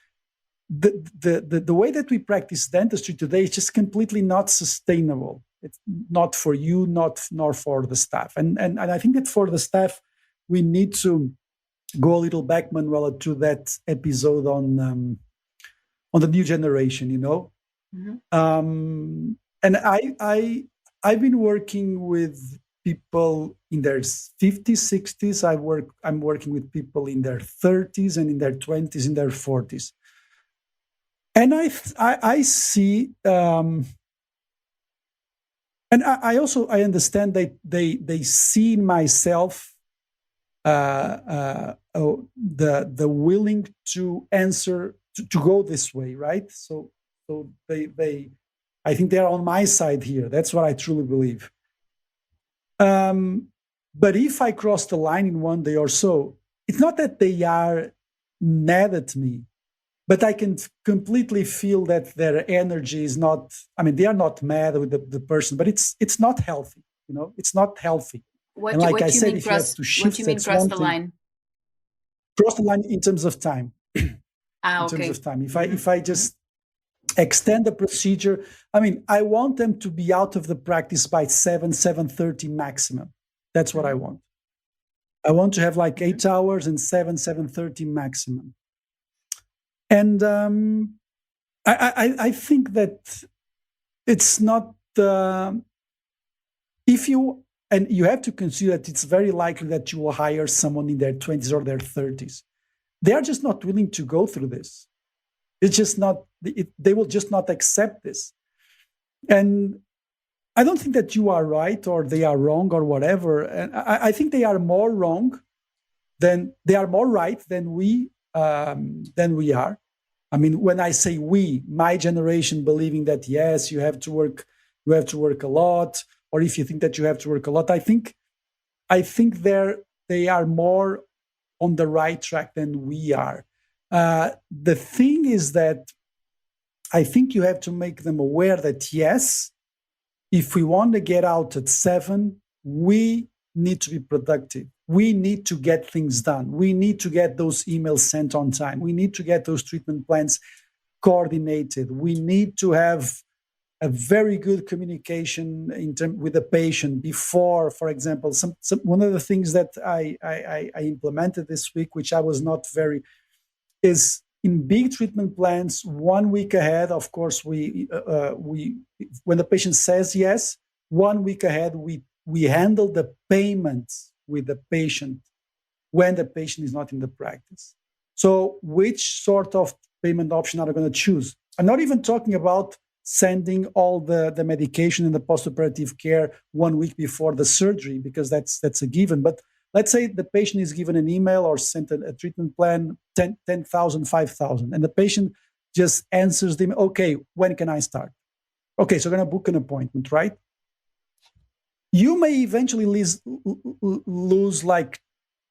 the way that we practice dentistry today is just completely not sustainable. It's not for you, nor for the staff, and I think that for the staff, we need to go a little back, Manuela, to that episode on the new generation, Mm-hmm. and I've been working with people in their 50s, 60s. I'm working with people in their 30s and in their 20s, in their 40s. And I see, and I also understand that they see in myself the willing to answer to go this way, right? So they I think they're on my side here. That's what I truly believe. But if I cross the line in one day or so, it's not that they are mad at me, but I can completely feel that their energy is not. I mean, they are not mad with the person, but it's not healthy. It's not healthy. What And you, like what I you said, mean if you have cross? to What you shift, mean that's cross one the thing. line? Cross the line in terms of time. Ah, In terms okay. of time, if I just extend the procedure, I mean, I want them to be out of the practice by 7:30 maximum. That's what I want. I want to have like 8 hours and 7:30 maximum. And I think that it's not if you and you have to consider that it's very likely that you will hire someone in their 20s or their 30s. They are just not willing to go through this. It's just not. They will just not accept this. And I don't think that you are right or they are wrong or whatever. And I think they are more wrong than they are more right than we are. I mean, when I say we, my generation believing that yes, you have to work a lot, or if you think that you have to work a lot, I think they are more on the right track than we are. The thing is that I think you have to make them aware that yes, if we want to get out at 7, we need to be productive. We need to get things done. We need to get those emails sent on time. We need to get those treatment plans coordinated. We need to have a very good communication with the patient before, for example, one of the things that I implemented this week, which I was not very, is in big treatment plans, 1 week ahead. Of course, we when the patient says yes, 1 week ahead, we handle the payments with the patient when the patient is not in the practice. So, which sort of payment option are we going to choose? I'm not even talking about sending all the medication and the postoperative care 1 week before the surgery, because that's a given. But let's say the patient is given an email or sent a treatment plan, 10,000, 5,000, and the patient just answers them, okay, when can I start? Okay, so we're going to book an appointment, right? You may eventually lose like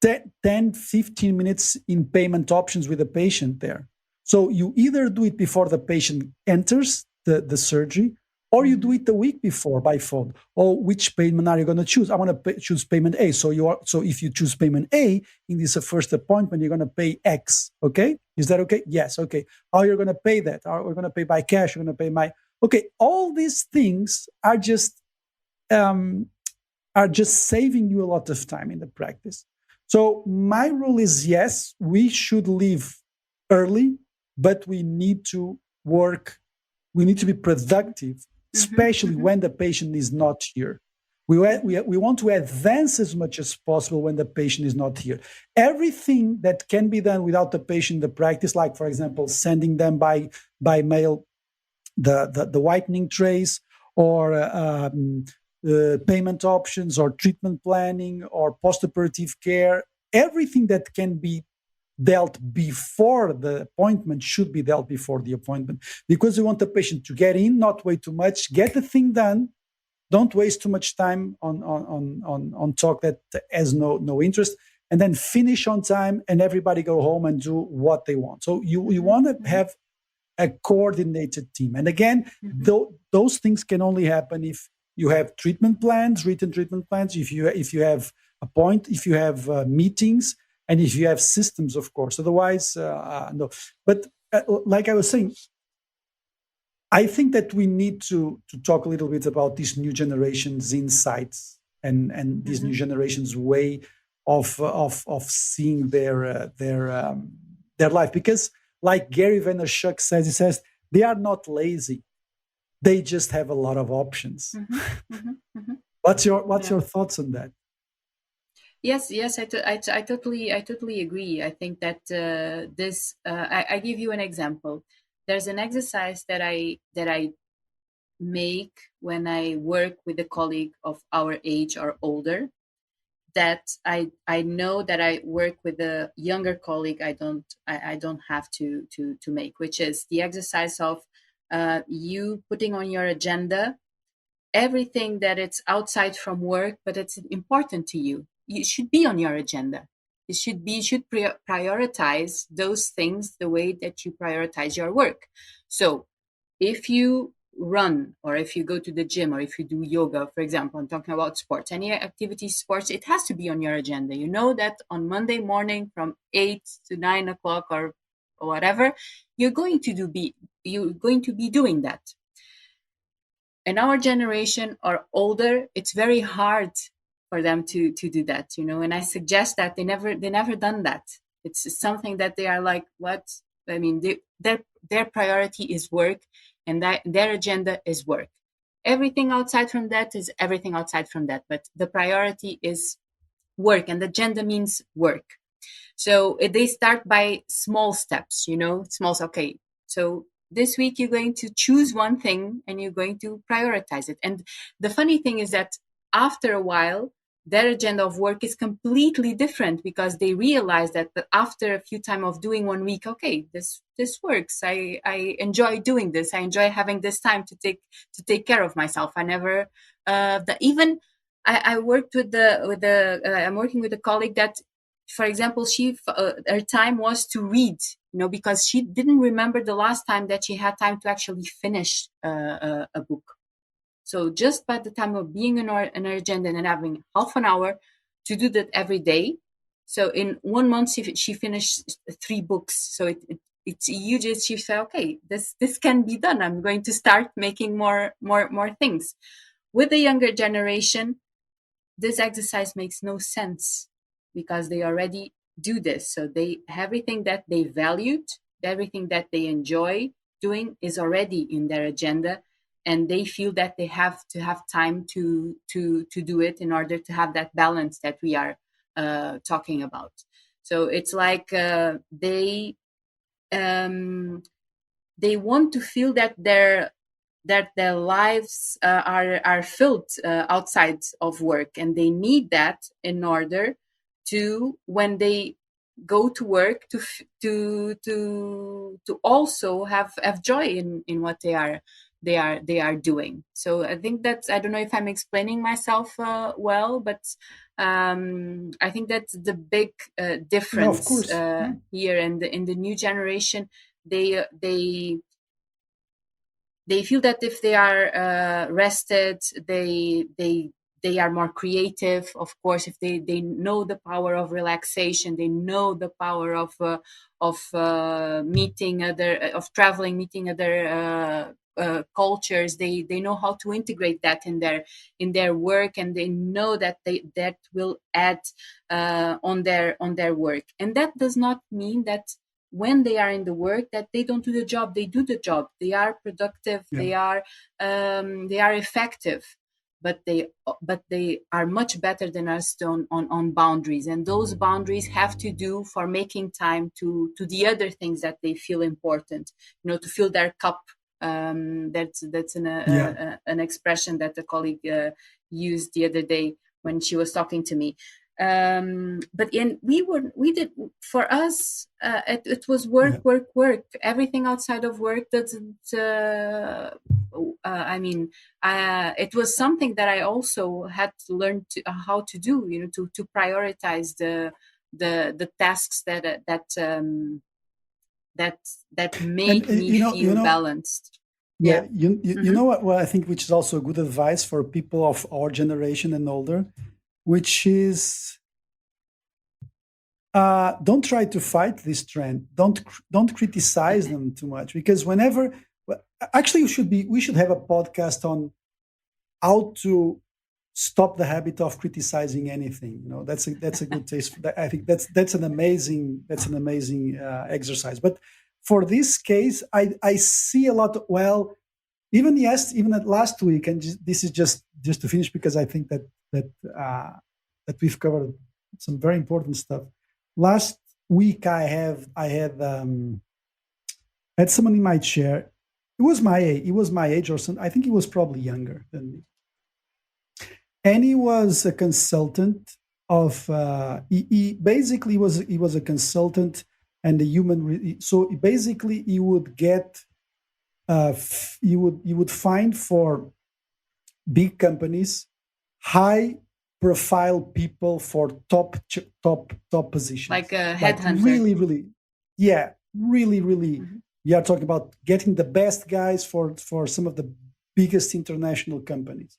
10, 15 minutes in payment options with the patient there. So you either do it before the patient enters the surgery, or you do it the week before by phone. Or which payment are you going to choose? I want to choose payment A. So if you choose payment A in this first appointment, you're going to pay X. Okay, is that okay? Yes. Okay. How you're going to pay that? Are we going to pay by cash? You're going to pay okay. All these things are just saving you a lot of time in the practice. So my rule is yes, we should leave early, but we need to work. We need to be productive, especially when the patient is not here. We want to advance as much as possible when the patient is not here. Everything that can be done without the patient in the practice, like, for example, sending them by mail the whitening trays, or payment options, or treatment planning, or postoperative care, everything that can be dealt before the appointment should be dealt before the appointment, because we want the patient to get in, not wait too much, get the thing done. Don't waste too much time on talk that has no interest, and then finish on time and everybody go home and do what they want. So you want to have a coordinated team. And again, those things can only happen if you have treatment plans, written treatment plans, if you have meetings, and if you have systems, of course. Otherwise, no. But like I was saying, I think that we need to talk a little bit about this new generation's insights and this new generation's way of seeing their life. Because, like Gary Vaynerchuk says, he says they are not lazy; they just have a lot of options. What's Yeah. your thoughts on that? Yes, yes, I totally agree. I think that I give you an example. There's an exercise that I make when I work with a colleague of our age or older. That I know that I work with a younger colleague. I don't have to make, which is the exercise of you putting on your agenda everything that it's outside from work, but it's important to you. It should be on your agenda. You should prioritize those things the way that you prioritize your work. So if you run, or if you go to the gym, or if you do yoga, for example, I'm talking about sports, any activity, sports, it has to be on your agenda. You know that on Monday morning from 8 to 9 o'clock, or whatever, you're going to be doing that. In our generation or older, it's very hard for them to do that, and I suggest that they never done that. It's something that they are like, what? I mean, their priority is work, and that their agenda is work. Everything outside from that is everything outside from that, but the priority is work, and the agenda means work. So they start by small steps, small. Okay, so this week you're going to choose one thing and you're going to prioritize it. And the funny thing is that after a while, their agenda of work is completely different, because they realize that after a few time of doing 1 week, okay, this works. I enjoy doing this. I enjoy having this time to take care of myself. I never even I worked with the I'm working with a colleague that, for example, her time was to read, because she didn't remember the last time that she had time to actually finish a book. So just by the time of being on her agenda and having half an hour to do that every day. So in 1 month, she finished 3 books. So it's huge. She said, okay, this can be done. I'm going to start making more things. With the younger generation, this exercise makes no sense, because they already do this. So everything that they valued, everything that they enjoy doing is already in their agenda, and they feel that they have to have time to do it in order to have that balance that we are talking about. So it's like um, they want to feel that their lives are filled outside of work, and they need that in order to, when they go to work, to also have joy in what they are doing. So I think that's, I don't know if I'm explaining myself well, but I think that's the big No, of difference course. Yeah. here in the new generation. They feel that if they are rested, they are more creative. Of course, if they know the power of relaxation, they know the power of meeting other, of traveling, meeting other cultures. They know how to integrate that in their work, and they know that that will add on their work. And that does not mean that when they are in the work that they don't do the job. They do the job. They are productive. Yeah. They are effective, but they are much better than us on boundaries. And those boundaries have to do for making time to the other things that they feel important. To fill their cup. That's Yeah. an expression that a colleague used the other day when she was talking to me. But we did, for us, it was work, Yeah. work, work. Everything outside of work doesn't. I mean, it was something that I also had to learn how to do. To prioritize the tasks that And make me feel balanced. yeah, Yeah. you Hmm. know what I think, which is also good advice for people of our generation and older, which is don't try to fight this trend. Don't criticize them too much, because whenever, well, actually, we should have a podcast on how to stop the habit of criticizing anything. That's a good taste. I think that's an amazing exercise. But for this case, I see a lot. Well, even at last week, and this is just to finish because I think that we've covered some very important stuff. Last week, I had someone in my chair. It was my age. It was my age or something. I think he was probably younger than me, and he was a consultant of. He basically was a consultant and a so basically he would get you would find for big companies high profile people for top positions, Like a like headhunter. really, yeah, really. Mm-hmm. We are talking about getting the best guys for some of the biggest international companies.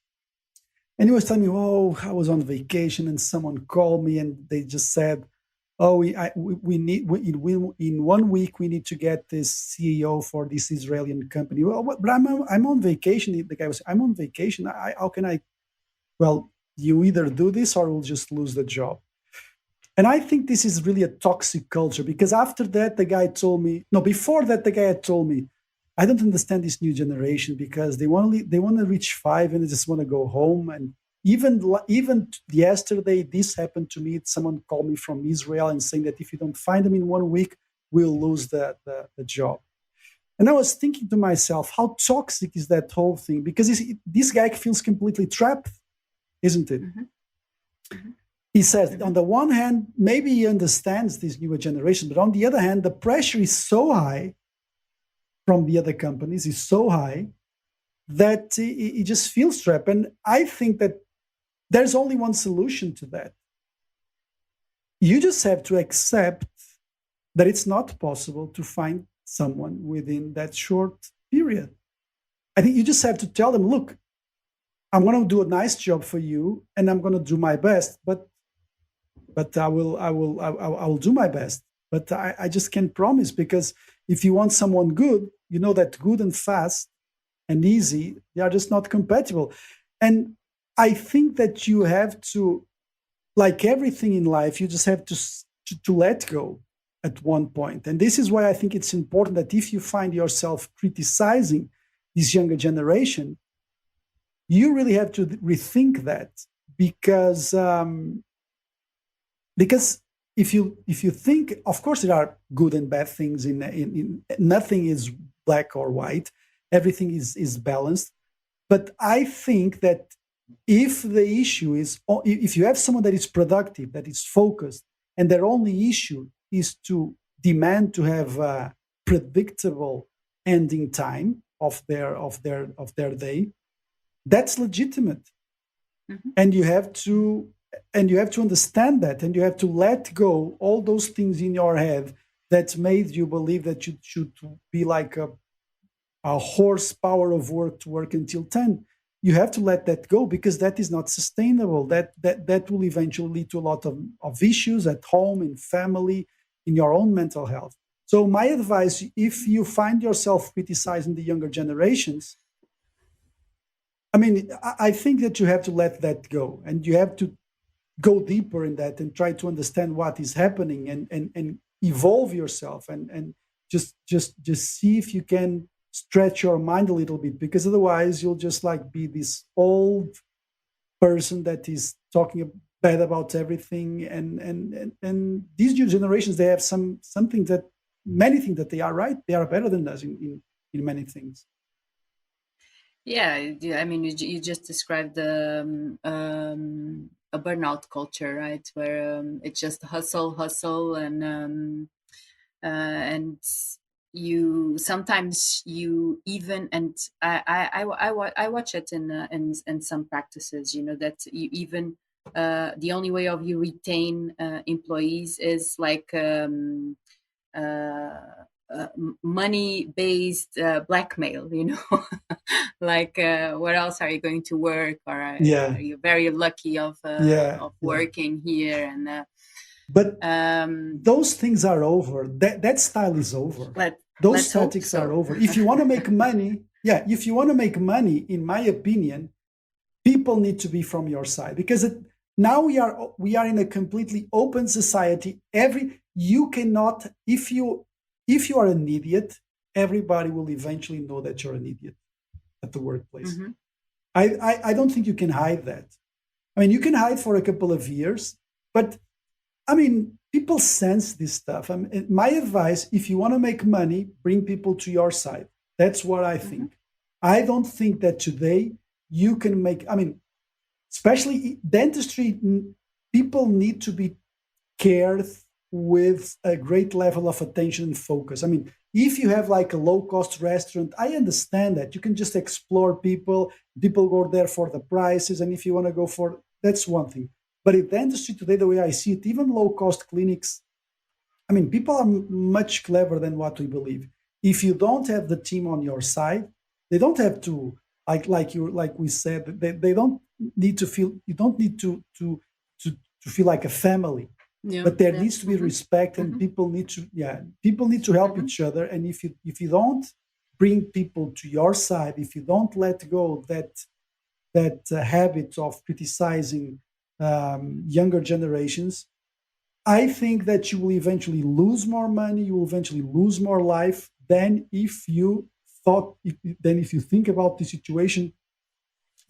And he was telling me, oh, I was on vacation and someone called me and they just said, oh, we need in 1 week we need to get this CEO for this Israeli company. Well, but I'm on vacation. The guy was, I'm on vacation. How can I? Well, you either do this or we'll just lose the job. And I think this is really a toxic culture because after that, before that, the guy had told me, I don't understand this new generation because they want to reach 5 and they just want to go home. And even yesterday, this happened to me. Someone called me from Israel and saying that if you don't find them in 1 week, we'll lose the job. And I was thinking to myself, how toxic is that whole thing? Because this guy feels completely trapped, isn't it? Mm-hmm. Mm-hmm. He says, on the one hand, maybe he understands this newer generation, but on the other hand, the pressure is so high from the other companies, is so high that he just feels trapped. And I think that there's only one solution to that. You just have to accept that it's not possible to find someone within that short period. I think you just have to tell them, look, I'm going to do a nice job for you and I'm going to do my best, but I will do my best. But I just can't promise, because if you want someone good, you know that good and fast and easy, they are just not compatible. And I think that you have to, like everything in life, you just have to let go at one point. And this is why I think it's important that if you find yourself criticizing this younger generation, you really have to rethink that, because if you think, of course, there are good and bad things in nothing is black or white, everything is balanced. But I think that if the issue is, if you have someone that is productive, that is focused, and their only issue is to demand to have a predictable ending time of their day, that's legitimate. Mm-hmm. And you have to understand that, and you have to let go all those things in your head that made you believe that you should be like a horsepower of work to work until 10. You have to let that go, because that is not sustainable. That will eventually lead to a lot of issues at home, in family, in your own mental health. So my advice, if you find yourself criticizing the younger generations, I mean, I think that you have to let that go, and you have to go deeper in that and try to understand what is happening, and evolve yourself, and just see if you can stretch your mind a little bit, because otherwise you'll just like be this old person that is talking bad about everything. And these new generations, they have many things that they are right. They are better than us in many things. Yeah, I mean, you just described a burnout culture, right? Where it's just hustle, and you sometimes you even, and I watch it in some practices, that you even the only way of you retain employees is like money-based blackmail, like where else are you going to work, or are you very lucky of working here, and but those things are over. That style is over. Those tactics are over. If you want to make money, in my opinion, people need to be from your side, because now we are in a completely open society. You cannot, if you are an idiot, everybody will eventually know that you're an idiot. at the workplace. Mm-hmm. I don't think you can hide that. I mean, you can hide for a couple of years, but I mean, people sense this stuff. I mean, my advice, if you want to make money, bring people to your side. That's what I Mm-hmm. think. I don't think that today you can make, I mean, especially dentistry, people need to be cared with a great level of attention and focus. I mean, if you have like a low cost restaurant, I understand that you can just explore people. People go there for the prices, and if you want to go for that's one thing. But in dentistry today, the way I see it, even low cost clinics, I mean, people are much clever than what we believe. If you don't have the team on your side, they don't have to like we said. They don't need to feel. You don't need to feel like a family, Yeah. but there Yeah. needs to be Mm-hmm. respect, and Mm-hmm. people need to help Mm-hmm. each other. And if you don't bring people to your side, if you don't let go that habit of criticizing younger generations, I think that you will eventually lose more money, you will eventually lose more life than if you if you think about the situation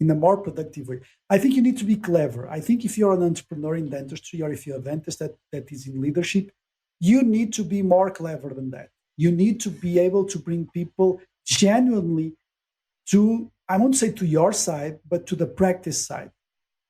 in a more productive way. I think you need to be clever. I think if you're an entrepreneur in dentistry, or if you're a dentist that is in leadership, you need to be more clever than that. You need to be able to bring people genuinely to, I won't say to your side, but to the practice side.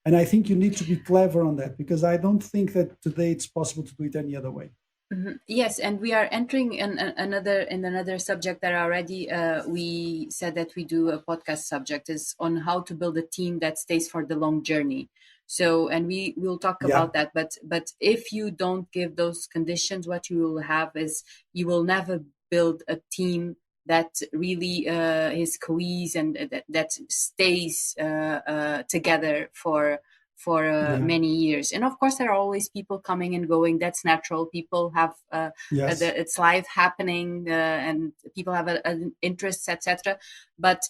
And I think you need to be clever on that, because I don't think that today it's possible to do it any other way. Mhm. Yes, and we are entering another subject that already we said that we do a podcast subject is on how to build a team that stays for the long journey. So, and we will talk Yeah. about that. But if you don't give those conditions, what you will have is you will never build a team that really is cohesive and that stays together for Yeah. many years. And of course, there are always people coming and going. That's natural. People have Yes. it's life happening, and people have an interests, etc. But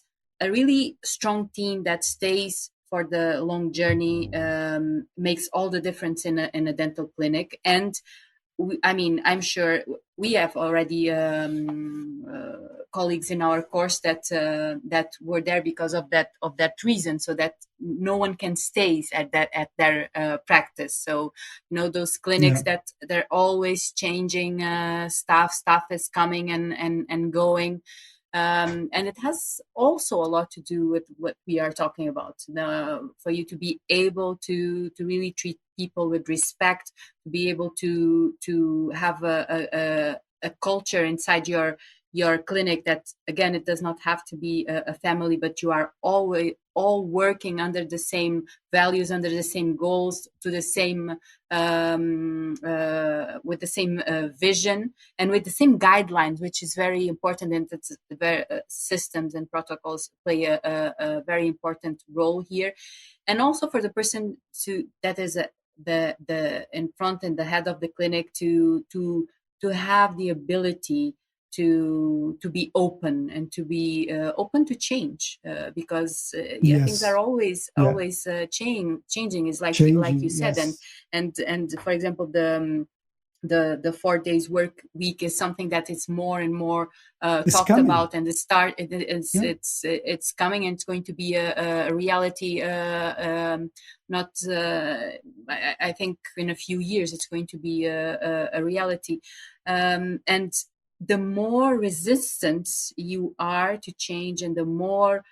a really strong team that stays for the long journey makes all the difference in a dental clinic. And I mean, I'm sure we have already colleagues in our course that were there because of that reason, so that no one can stay at their practice. So those clinics Yeah. that they're always changing staff. Staff is coming and going. And it has also a lot to do with what we are talking about. For you to be able to really treat people with respect, to be able to have a culture inside your clinic that, again, it does not have to be a family, but you are always all working under the same values, under the same goals, to the same with the same vision and with the same guidelines, which is very important. And that's very, systems and protocols play a very important role here. And also for the person that is the in front and the head of the clinic to have the ability to be open and to be open to change, because things are Yes. Yeah. always changing, is like you Changing. said. Yes. And for example, the 4 days work week is something that is more and more It's talked coming. about, and Yeah. it's coming, and it's going to be a reality. Not I think in a few years it's going to be a reality. And the more resistant you are to change, and the more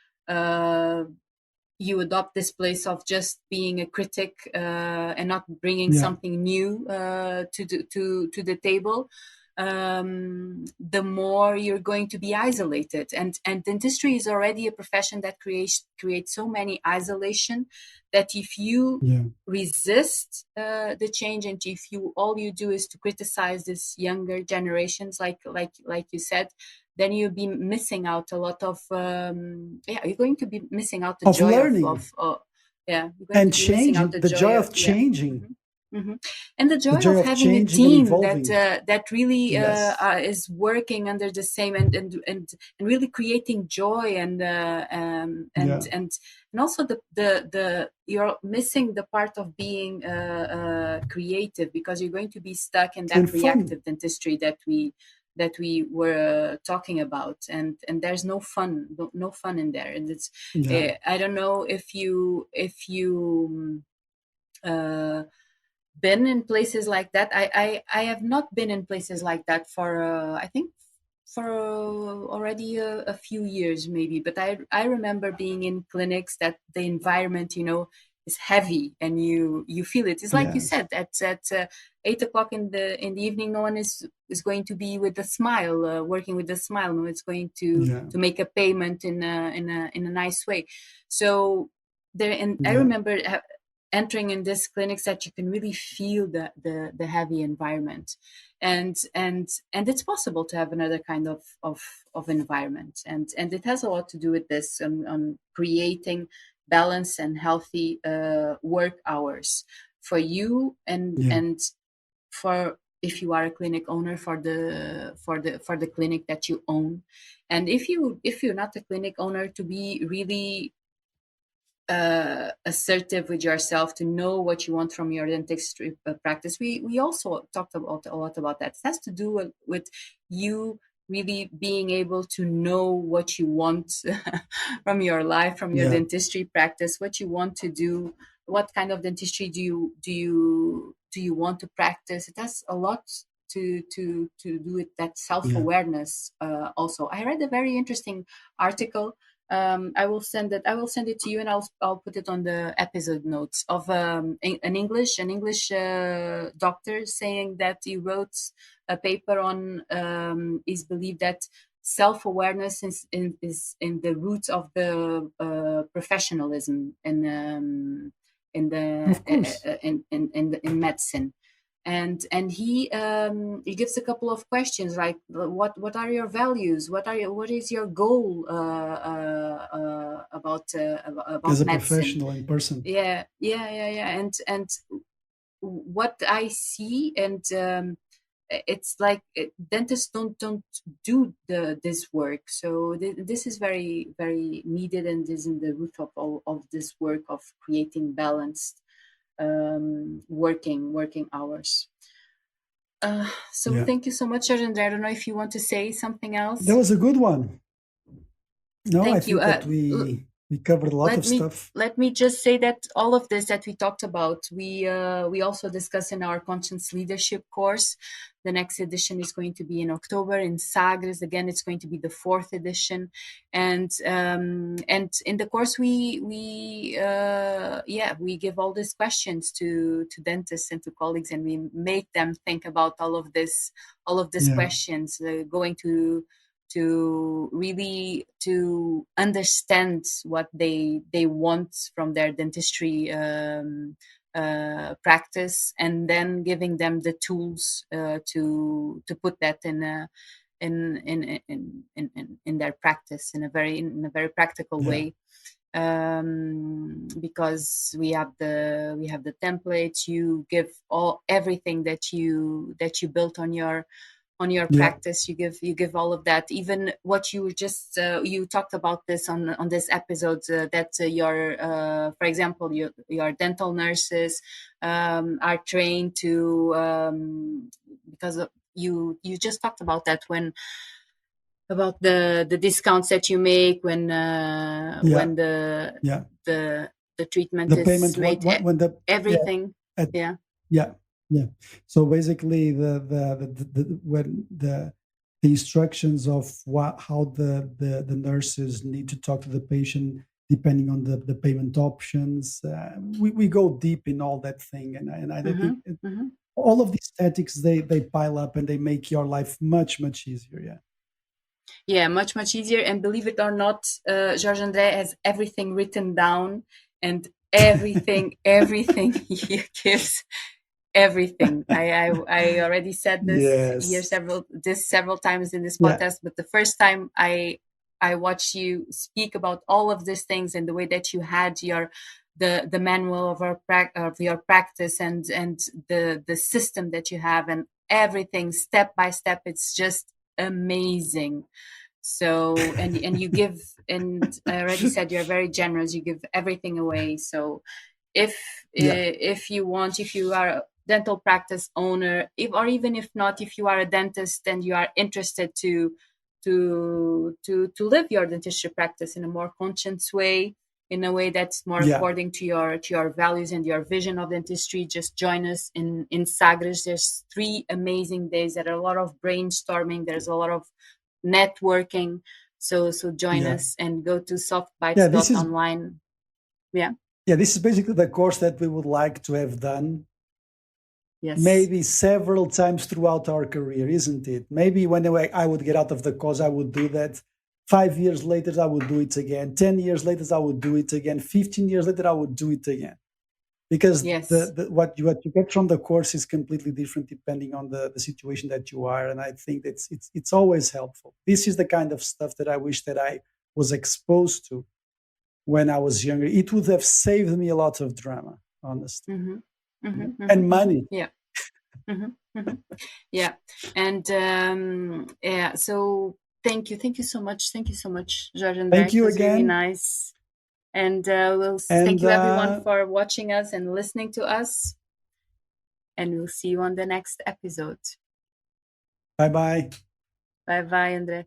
you adopt this place of just being a critic and not bringing Yeah. something new to the table, the more you're going to be isolated. And dentistry is already a profession that creates so many isolation, that if you Yeah. resist the change, and if you all you do is to criticize this younger generations, like you said, then you'll be missing out a lot of you're going to be missing out the Of joy learning you're going and to be missing out changing, the the joy joy of of changing, hmm and the the joy joy of of having a changing and team that evolving. that really Yes. is working under the same, and really creating joy, Yeah. and also the you're missing the part of being creative, because you're going to be stuck in that And fun. reactive dentistry that we were talking about, and there's no fun in there. And it's Yeah. I don't know if you uh, been in places like that. I have not been in places like that for I think for already a few years maybe, but I remember being in clinics that the environment, is heavy, and you feel it. It's like you Yes. said, at 8 o'clock in the evening, no one is going to be with a smile, working with a smile. No, it's going Yeah. to make a payment in a nice way. So there, and I Yeah. remember entering in this clinics that you can really feel the heavy environment, and it's possible to have another kind of environment, and it has a lot to do with this, on creating balance and healthy work hours for you, Yeah. and for, if you are a clinic owner, for the clinic that you own. And if you're not a clinic owner, to be really assertive with yourself, to know what you want from your dentistry practice. We also talked about a lot about that. It has to do with you really being able to know what you want from your life, from your Yeah. dentistry practice, what you want to do, what kind of dentistry do you want to practice. It has a lot to do with that Yeah. self-awareness. Also, I read a very interesting article. I will send it to you, and I'll put it on the episode notes, of an English doctor, saying that he wrote a paper on, his belief that self awareness is in the roots of the professionalism Of course. in medicine. And he gives a couple of questions, like, what are your values, what is your goal, As about a medicine. professional in person. Yeah. And what I see, and it's like, dentists don't do this work. So this is very, very needed, and is in the root of all of this work of creating balanced working hours. So Yeah. thank you so much, Arjun. I don't know if you want to say something That else. was a good one. No, I Thank you. think that we covered a lot let of me stuff. let me just say that all of this that we talked about, we also discuss in our conscience leadership course. The next edition is going to be in October in Sagres. Again, it's going to be the fourth edition, and in the course we give all these questions to dentists and to colleagues, and we make them think about all of these Yeah. questions, going to really to understand what they want from their dentistry practice, and then giving them the tools to put that in their practice in a very practical Yeah. way. Because we have the templates. You give everything that you built on your Yeah. practice. You give all of that, even what you just you talked about this on this episode, that your for example, your dental nurses are trained to, because you just talked about that, about the discounts that you make Yeah. when Yeah. the the treatment The is payment, made, when the yeah everything. at, Yeah. yeah, yeah. So basically, when the instructions of how the nurses need to talk to the patient, depending on the payment options, we go deep in all that thing, and I Hmm. think all of these statics, they pile up and they make your life much easier. Yeah. Yeah, much easier. And believe it or not, Georges Andre has everything written down, and everything he gives, everything. I already said Yes. several times in this Yeah. podcast, but the first time I watched you speak about all of these things, and the way that you had the manual of your practice, and the system that you have, and everything step by step, it's just amazing. So, and you give, and I already said you're very generous. You give everything away. So if Yeah. if you want, if you are dental practice owner, or even if not, if you are a dentist and you are interested to live your dentistry practice in a more conscious way, in a way that's more Yeah. according to your values and your vision of dentistry, just join us in Sagres. There's 3 amazing days. There are a lot of brainstorming. There's a lot of networking. So join Yeah. us and go to Yeah. This is softbites.online. Yeah. yeah. This is basically the course that we would like to have done Yes. maybe several times throughout our career, isn't it? Maybe when I would get out of the course, I would do that. 5 years later, I would do it again. 10 years later, I would do it again. 15 years later, I would do it again. Because Yes. what you get from the course is completely different depending on the situation that you are. And I think that it's always helpful. This is the kind of stuff that I wish that I was exposed to when I was younger. It would have saved me a lot of drama, honestly, and money. Yeah. Yeah. And yeah. So thank you so much. Thank you so much, Jorge and Thank It you was really again. nice. And And thank you everyone for watching us and listening to us. And we'll see you on the next episode. bye-bye. Bye bye, Andre.